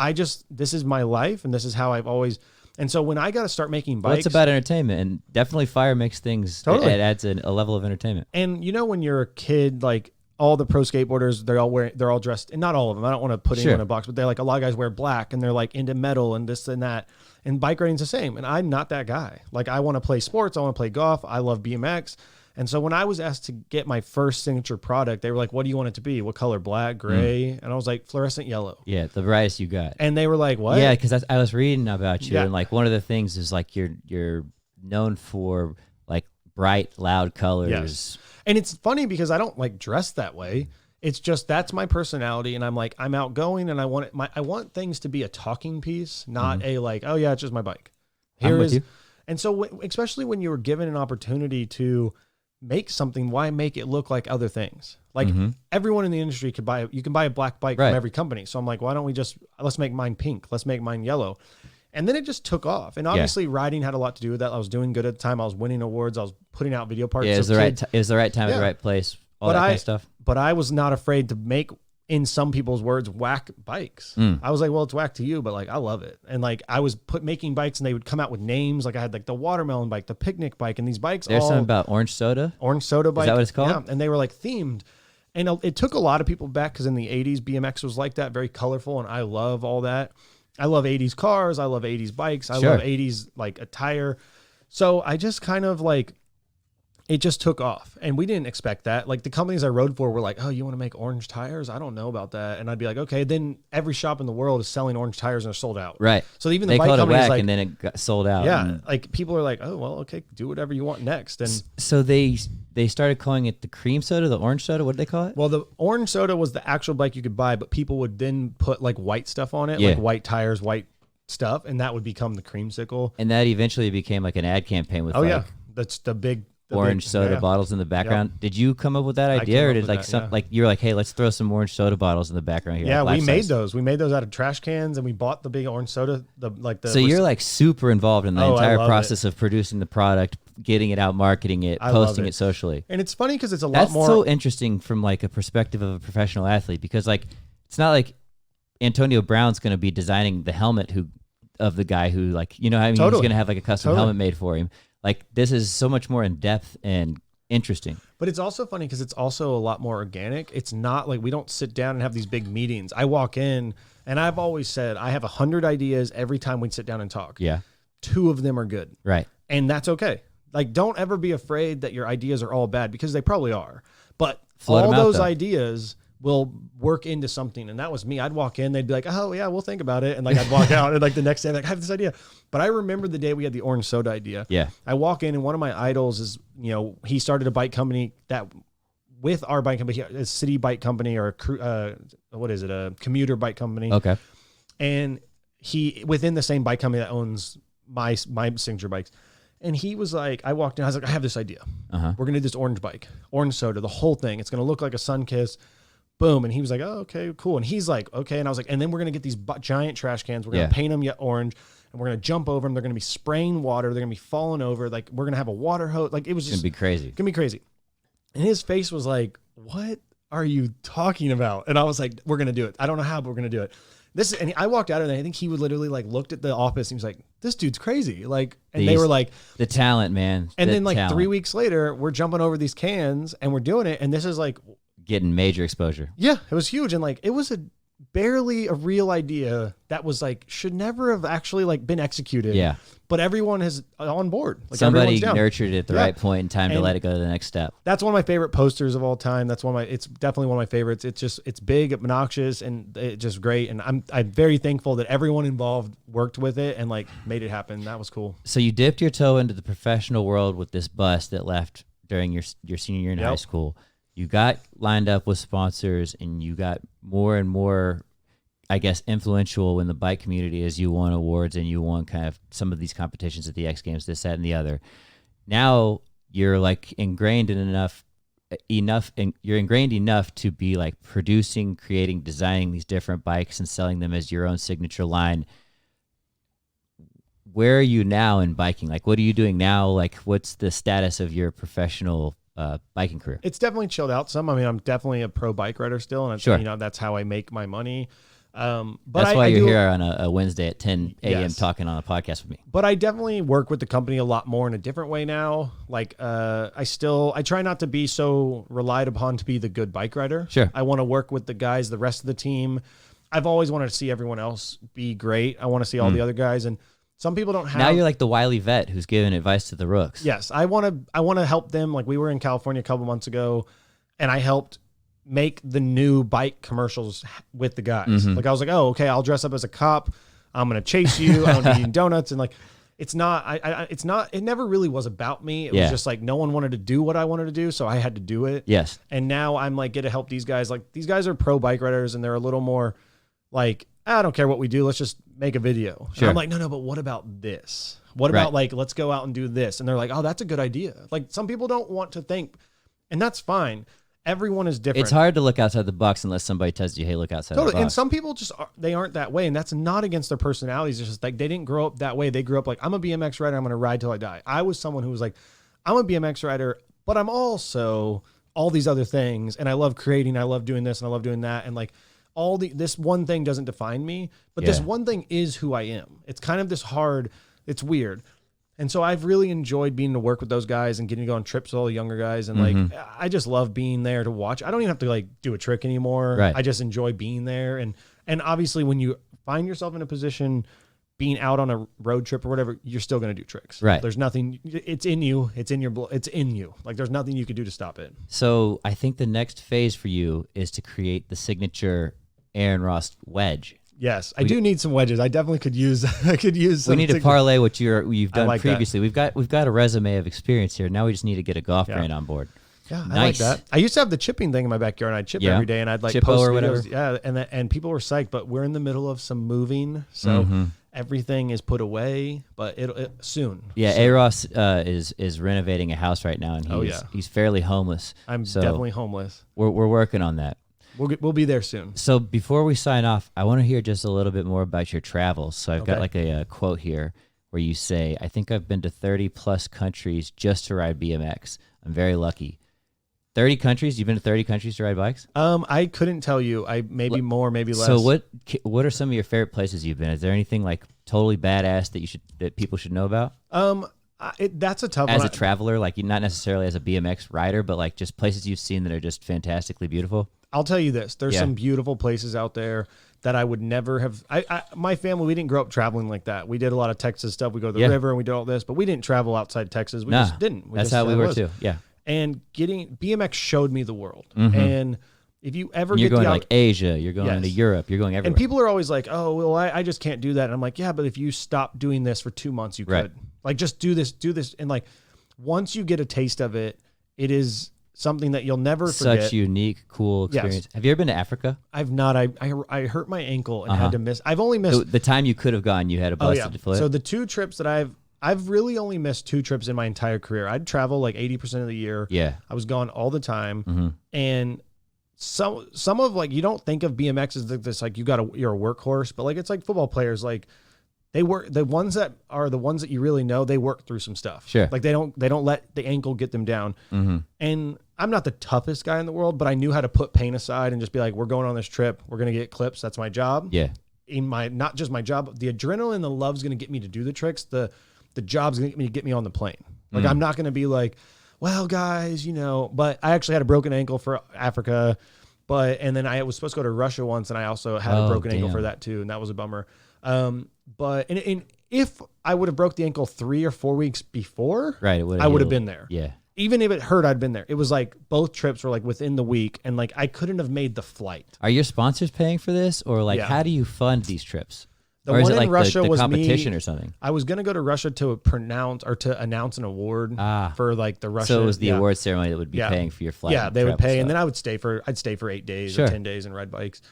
this is my life and this is how I've always. And so when I got to start making bikes. Well, it's about entertainment, and definitely fire makes things, totally. It adds a level of entertainment. And when you're a kid, like, all the pro skateboarders, they're all dressed, and not all of them. I don't want to put anyone in a box, but they're like, a lot of guys wear black and they're like into metal and this and that. And bike riding's the same. And I'm not that guy. Like, I want to play sports. I want to play golf. I love BMX. And so when I was asked to get my first signature product, they were like, what do you want it to be? What color? Black, gray? And I was like, fluorescent yellow. Yeah, the brightest you got. And they were like, what? Yeah, because I was reading about you, and like one of the things is like you're known for like bright, loud colors. Yes. And it's funny because I don't like dress that way. It's just that's my personality, and I'm like I'm outgoing, and I want things to be a talking piece, not a like, oh yeah, it's just my bike. Here is, and so especially when you were given an opportunity to make something, why make it look like other things? Like everyone in the industry could buy. You can buy a black bike from every company. So I'm like, why don't we let's make mine pink? Let's make mine yellow. And then it just took off. And obviously riding had a lot to do with that. I was doing good at the time. I was winning awards. I was putting out video parts. Yeah, it was the right time at the right place. All that kind of stuff. But I was not afraid to make, in some people's words, whack bikes. I was like, well, it's whack to you, but like, I love it. And like, I was making bikes, and they would come out with names. Like I had like the watermelon bike, the picnic bike, and these bikes. There's something about orange soda bike. Is that what it's called? Yeah. And they were like themed. And it took a lot of people back because in the 80s, BMX was like that, very colorful. And I love all that. I love 80s cars. I love 80s bikes. I love 80s like attire. So I just kind of like, it just took off, and we didn't expect that. Like the companies I rode for were like, oh, you want to make orange tires? I don't know about that. And I'd be like, okay. Then every shop in the world is selling orange tires and they're sold out. Right. So even the bike companies like, and then it got sold out. Yeah. Like people are like, oh, well, okay, do whatever you want next. And so they started calling it the cream soda, the orange soda. What did they call it? Well, the orange soda was the actual bike you could buy, but people would then put like white stuff on it, like white tires, white stuff. And that would become the creamsicle. And that eventually became like an ad campaign with that's the big orange soda bottles in the background. Did you come up with that idea, or did like like you were like, hey, let's throw some orange soda bottles in the background here? Yeah, we made those. We made those out of trash cans, and we bought the big orange soda. So you're like super involved in the entire process of producing the product, getting it out, marketing it, posting it socially. And it's funny because it's a lot more. That's so interesting from like a perspective of a professional athlete, because like it's not like Antonio Brown's going to be designing the helmet of the guy who like he's going to have like a custom helmet made for him. Like this is so much more in depth and interesting. But it's also funny because it's also a lot more organic. It's not like we don't sit down and have these big meetings. I walk in, and I've always said I have 100 ideas every time we sit down and talk. Yeah. 2 of them are good. Right. And that's okay. Like don't ever be afraid that your ideas are all bad, because they probably are. But Float all them out, those though. Ideas will work into something. And that was me. I'd walk in, they'd be like, oh yeah, we'll think about it. And like, I'd walk out, and like the next day, like, I have this idea. But I remember the day we had the orange soda idea. Yeah. I walk in, and one of my idols is, he started a bike company that with our bike company, a city bike company, or a commuter bike company. Okay. And he, within the same bike company that owns my signature bikes. And he was like, I walked in, I was like, I have this idea. We're going to do this orange bike, orange soda, the whole thing. It's going to look like a sun kiss. Boom. And he was like, oh, okay, cool. And he's like, okay. And I was like, and then we're going to get these giant trash cans. We're going to paint them orange, and we're going to jump over them. They're going to be spraying water. They're going to be falling over. Like we're going to have a water hose. Like it was just going to be crazy. Going to be crazy. And his face was like, what? are you talking about? And I was like, we're going to do it. I don't know how, but we're going to do it. And I walked out of there, and I think he would literally like looked at the office and he was like, this dude's crazy. Like, and they were like, the talent, man. And then like 3 weeks later, we're jumping over these cans and we're doing it. And this is like getting major exposure. Yeah, it was huge. And like, it was barely a real idea that was like, should never have actually like been executed. Yeah. But everyone is on board. Like somebody nurtured it at the right point in time to let it go to the next step. That's one of my favorite posters of all time. It's definitely one of my favorites. It's big, obnoxious, and it's just great. And I'm very thankful that everyone involved worked with it and like made it happen. That was cool. So you dipped your toe into the professional world with this bus that left during your senior year in high school. You got lined up with sponsors, and you got more and more, I guess, influential in the bike community as you won awards and you won kind of some of these competitions at the X Games, this, that, and the other. Now you're like ingrained enough to be like producing, creating, designing these different bikes and selling them as your own signature line. Where are you now in biking? Like, what are you doing now? Like, what's the status of your professional biking career? It's definitely chilled out some. I mean, I'm definitely a pro bike rider still, and that's how I make my money. But that's why you're here on a Wednesday at 10 a.m. talking on a podcast with me. But I definitely work with the company a lot more in a different way now. Like, I try not to be so relied upon to be the good bike rider. Sure. I want to work with the guys, the rest of the team. I've always wanted to see everyone else be great. I want to see all the other guys, and some people don't have. Now you're like the wily vet who's giving advice to the rooks. Yes, I want to help them. Like, we were in California a couple months ago, and I helped make the new bike commercials with the guys. Mm-hmm. Like, I was like, oh, okay, I'll dress up as a cop. I'm going to chase you. I'm going to be eating donuts. And like, it's not, it never really was about me. It was just like, no one wanted to do what I wanted to do. So I had to do it. Yes. And now I'm like, get to help these guys. Like, these guys are pro bike riders, and they're a little more like, I don't care what we do. Let's just make a video. Sure. And I'm like, no, but what about this? What about like, let's go out and do this? And they're like, oh, that's a good idea. Like, some people don't want to think, and that's fine. Everyone is different. It's hard to look outside the box unless somebody tells you, hey, look outside the box. And some people they aren't that way. And that's not against their personalities. It's just like, they didn't grow up that way. They grew up like, I'm a BMX rider. I'm going to ride till I die. I was someone who was like, I'm a BMX rider, but I'm also all these other things. And I love creating. I love doing this and I love doing that. And like, this one thing doesn't define me, but this one thing is who I am. It's kind of it's weird. And so I've really enjoyed being to work with those guys and getting to go on trips with all the younger guys. And like, I just love being there to watch. I don't even have to like do a trick anymore. Right. I just enjoy being there. And obviously when you find yourself in a position being out on a road trip or whatever, you're still going to do tricks. Right. There's nothing, it's in you. It's in your blood. It's in you. Like, there's nothing you could do to stop it. So I think the next phase for you is to create the signature Aaron Ross wedge. Yes, I do need some wedges. I definitely could use. Some. We need to parlay what you've done like previously. We've got a resume of experience here. Now we just need to get a golf brain on board. Yeah, nice. I like that. I used to have the chipping thing in my backyard, and I'd chip every day, and I'd like Chippo post or videos. whatever. Yeah, and people were psyched, but we're in the middle of some moving, so everything is put away, but it soon. Yeah, A Ross is renovating a house right now, and he's fairly homeless. I'm definitely homeless. We're working on that. We'll be there soon. So before we sign off, I want to hear just a little bit more about your travels. So I've got like a quote here where you say, I think I've been to 30 plus countries just to ride BMX. I'm very lucky. 30 countries? You've been to 30 countries to ride bikes? I couldn't tell you. Maybe more, maybe less. So what are some of your favorite places you've been? Is there anything like totally badass that people should know about? That's a tough one. As a traveler, like not necessarily as a BMX rider, but like just places you've seen that are just fantastically beautiful. I'll tell you this. There's some beautiful places out there that I would never have. My family, we didn't grow up traveling like that. We did a lot of Texas stuff. We go to the river and we did all this, but we didn't travel outside Texas. We just didn't. That's how we were too. Yeah. And BMX showed me the world. And if you ever you're going to like Asia, you're going to Europe, you're going everywhere. And people are always like, oh, well, I just can't do that. And I'm like, yeah, but if you stop doing this for 2 months, you could. Like, just do this. And like, once you get a taste of it, it is something that you'll never forget. Such unique, cool experience. Yes. Have you ever been to Africa? I've not. I hurt my ankle and had to miss. I've only missed the time you could have gone. You had a busted foot. So the 2 trips that I've really only missed 2 trips in my entire career. I'd travel like 80% of the year. Yeah, I was gone all the time, and some of like, you don't think of BMX as this like you're a workhorse, but like it's like football players, like they work. The ones that are the ones that you really know, they work through some stuff. Sure, like they don't let the ankle get them down. And I'm not the toughest guy in the world, but I knew how to put pain aside and just be like, we're going on this trip. We're going to get clips. That's my job. Yeah. Not just my job, the adrenaline, the love's going to get me to do the tricks. The job's going to get me on the plane. Like, I'm not going to be like, well, guys, but I actually had a broken ankle for Africa, and then I was supposed to go to Russia once, and I also had a broken ankle for that too. And that was a bummer. But if I would have broke the ankle 3 or 4 weeks before, right, I would have been there. Yeah. Even if it hurt, I'd been there. It was like both trips were like within the week, and like I couldn't have made the flight. Are your sponsors paying for this, or like how do you fund these trips? The or one is it in like Russia the was competition me, or something? I was gonna go to Russia to announce an award for like the Russia. So it was the award ceremony that would be paying for your flight. Yeah, they would pay, and then I'd stay for 8 days or 10 days and ride bikes.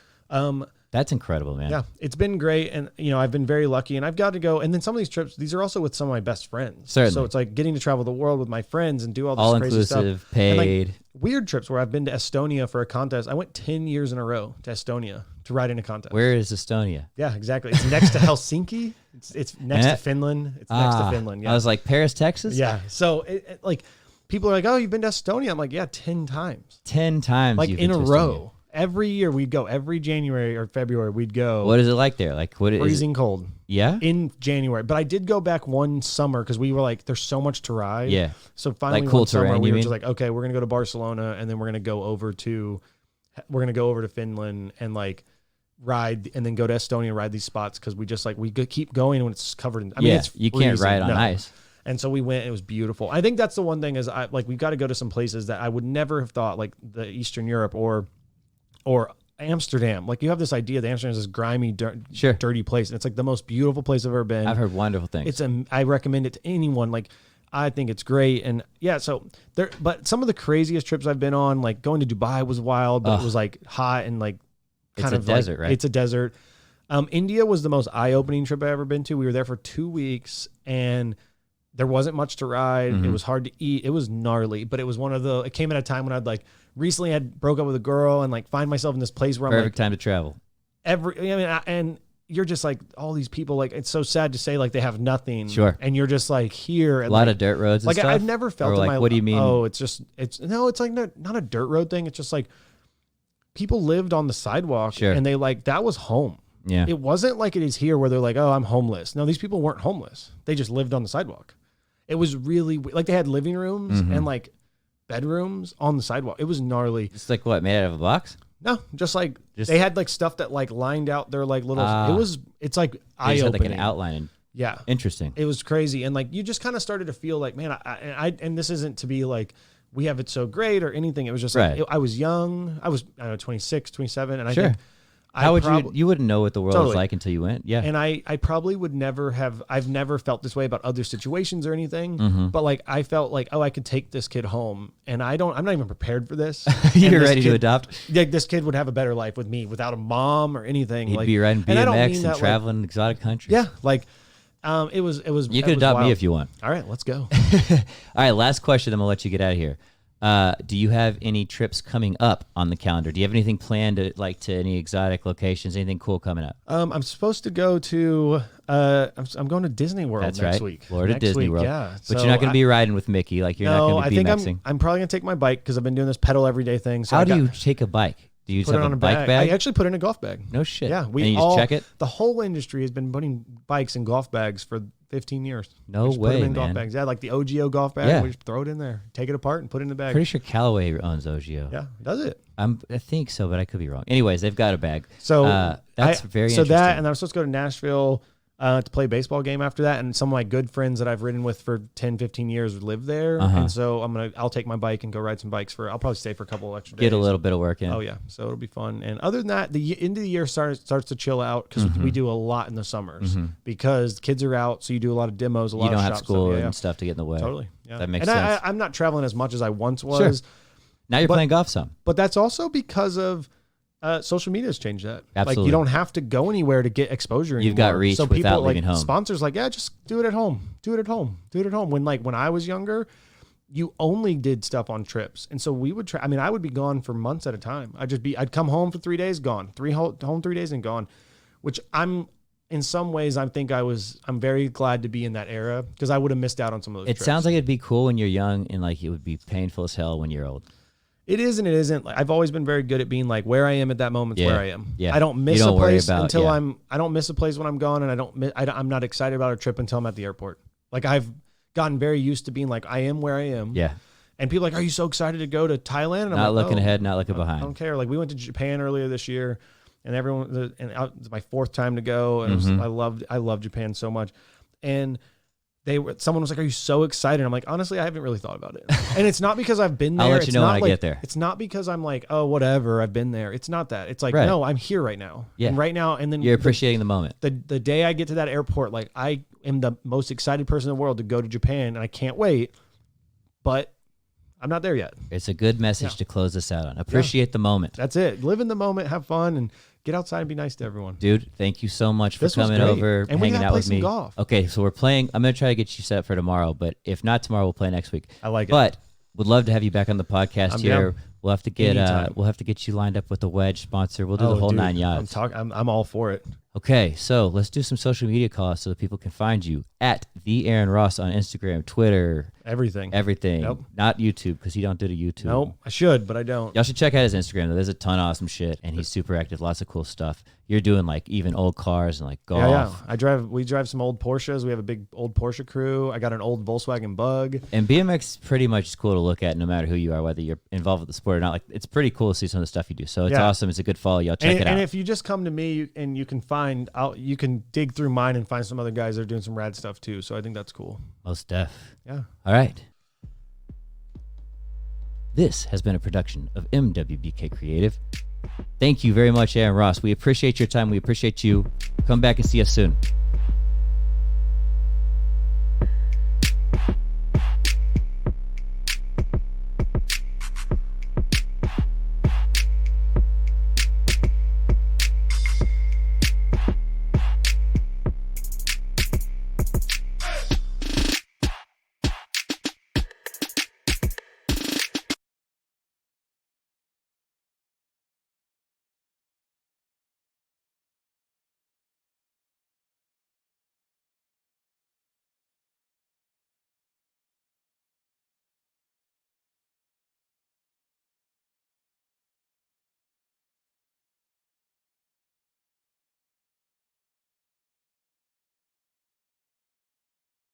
That's incredible, man. Yeah, it's been great, and I've been very lucky, and I've got to go. And then some of these trips, these are also with some of my best friends. Certainly. So it's like getting to travel the world with my friends and do all this crazy stuff. All-inclusive, paid. And like weird trips where I've been to Estonia for a contest. I went 10 years in a row to Estonia to ride in a contest. Where is Estonia? Yeah, exactly. It's next to Helsinki. It's next to Finland. It's next to Finland. Yeah. I was like, Paris, Texas? Yeah. So it, like people are like, oh, you've been to Estonia? I'm like, yeah, 10 times. 10 times. Like in a row. Every year we'd go. Every January or February we'd go. What is it like there? Like what? Freezing cold. Yeah. In January, but I did go back one summer because we were like, "There's so much to ride." Yeah. So finally, like cool one summer terrain, we were just like, "Okay, we're gonna go to Barcelona, and then we're gonna go over to Finland and like ride, and then go to Estonia and ride these spots because we just like we keep going when it's covered in. I mean, it's you can't ride on ice." And so we went. It was beautiful. I think that's the one thing is we've got to go to some places that I would never have thought, like the Eastern Europe or Amsterdam. Like you have this idea that Amsterdam is this grimy, dirty place, and it's like the most beautiful place I've ever been. I've heard wonderful things. I recommend it to anyone. Like I think it's great, and yeah. So there, but some of the craziest trips I've been on, like going to Dubai was wild, but it was like hot and like kind of desert, right? It's a desert. India was the most eye-opening trip I've ever been to. We were there for 2 weeks, and there wasn't much to ride. It was hard to eat. It was gnarly, but it was it came at a time when I'd like recently had broke up with a girl and like find myself in this place where perfect time to travel. And you're just like all these people, like it's so sad to say like they have nothing. Sure. And you're just like here. And a lot of dirt roads and like stuff? I've never felt or like, what do you mean? Oh, it's like not a dirt road thing. It's just like people lived on the sidewalk and they like, that was home. Yeah. It wasn't like it is here where they're like, oh, I'm homeless. No, these people weren't homeless. They just lived on the sidewalk. It was really like they had living rooms and like bedrooms on the sidewalk. It was gnarly. It's like what, made out of a box? No, just they had like stuff that like lined out their like little. It's like eye opening. Like an outline. Yeah, interesting. It was crazy, and like you just kind of started to feel like, man, I and this isn't to be like we have it so great or anything. It was just like I was young. I don't know, 26, 27, and I think. How would you wouldn't know what the world was like until you went. Yeah. And I probably would never have, I've never felt this way about other situations or anything, but like, I felt like, oh, I could take this kid home and I'm not even prepared for this. You're ready to adopt? Like this kid would have a better life with me without a mom or anything. He'd like, be riding BMX and traveling exotic countries. Yeah. Like, it was. You could adopt me if you want. All right, let's go. All right. Last question. I'm gonna let you get out of here. Do you have any trips coming up on the calendar? Do you have anything planned to any exotic locations? Anything cool coming up? I'm supposed to go to. I'm going to Disney World next week. Florida Disney World. Yeah, but you're not going to be riding with Mickey. Like you're not going to be BMXing. I'm probably going to take my bike because I've been doing this pedal every day thing. So how do you take a bike? Do you just have a bike bag? I actually put it in a golf bag. No shit. Yeah, and you just check it. The whole industry has been putting bikes in golf bags for 15 years. No way, put them in man. golf bags. Yeah, like the OGO golf bag. Yeah. We just throw it in there, take it apart, and put it in the bag. Pretty sure Callaway owns OGO. Yeah, does it? I think so, but I could be wrong. Anyways, they've got a bag. So that's very interesting. So that, and I was supposed to go to Nashville to play a baseball game after that, and some of my good friends that I've ridden with for 10, 15 years live there, and so I'll take my bike and go ride some bikes I'll probably stay for a couple extra days. Get a little bit of work in. Oh yeah, so it'll be fun. And other than that, the end of the year starts to chill out because we do a lot in the summers because the kids are out, so you do a lot of demos, a lot of You don't shop have school stuff. and stuff to get in the way. Totally, yeah. That makes sense. I'm not traveling as much as I once was. Sure. Now you're playing golf some. But that's also because of social media has changed that. Absolutely. Like you don't have to go anywhere to get exposure anymore. You've got reach so without people, leaving home. Sponsors like, yeah, just do it at home. Do it at home. Do it at home. When I was younger, you only did stuff on trips. And so we would I would be gone for months at a time. I'd come home for 3 days, gone. Home 3 days and gone, which in some ways, I'm very glad to be in that era because I would have missed out on some of those trips. It sounds like it'd be cool when you're young and like it would be painful as hell when you're old. It is and it isn't. Like, I've always been very good at being like where I am at that moment is where I am. Yeah. I don't miss a place until I don't miss a place when I'm gone, and I'm not excited about a trip until I'm at the airport. Like I've gotten very used to being like I am where I am. Yeah. And people are like, are you so excited to go to Thailand? And I'm not looking ahead, not looking behind. I don't care. Like we went to Japan earlier this year, and it's my 4th time to go, and I love Japan so much, and. Someone was like, are you so excited? I'm like, honestly, I haven't really thought about it. And it's not because I've been there. I'll let you know when I get there. It's not because I'm like, oh, whatever, I've been there. It's not that. It's like, no, I'm here right now. Yeah. And right now, and then you're appreciating the moment. The day I get to that airport, like I am the most excited person in the world to go to Japan, and I can't wait. But I'm not there yet. It's a good message to close this out on. Appreciate the moment. That's it. Live in the moment, have fun, and get outside and be nice to everyone. Dude, thank you so much for coming over, and hanging out with me. Golf. Okay, so we're playing. I'm going to try to get you set for tomorrow, but if not tomorrow, we'll play next week. I like it. But would love to have you back on the podcast here. Down. We'll have to get you lined up with a wedge sponsor. We'll do the whole 9 yards. I'm all for it. Okay, so let's do some social media calls so that people can find you at the Aaron Ross on Instagram, Twitter, everything. Nope. Not YouTube, because you don't do the YouTube. Nope, I should, but I don't. Y'all should check out his Instagram though. There's a ton of awesome shit, and he's super active. Lots of cool stuff. You're doing like even old cars and like golf. Yeah. We drive some old Porsches. We have a big old Porsche crew. I got an old Volkswagen Bug. And BMX is pretty much cool to look at, no matter who you are, whether you're involved with the sport or not. Like it's pretty cool to see some of the stuff you do. So it's awesome. It's a good follow. Y'all check it out. And if you just come to me and you can dig through mine and find some other guys that are doing some rad stuff too. So I think that's cool. Most def. Yeah. All right. This has been a production of MWBK Creative. Thank you very much, Aaron Ross. We appreciate your time. We appreciate you. Come back and see us soon.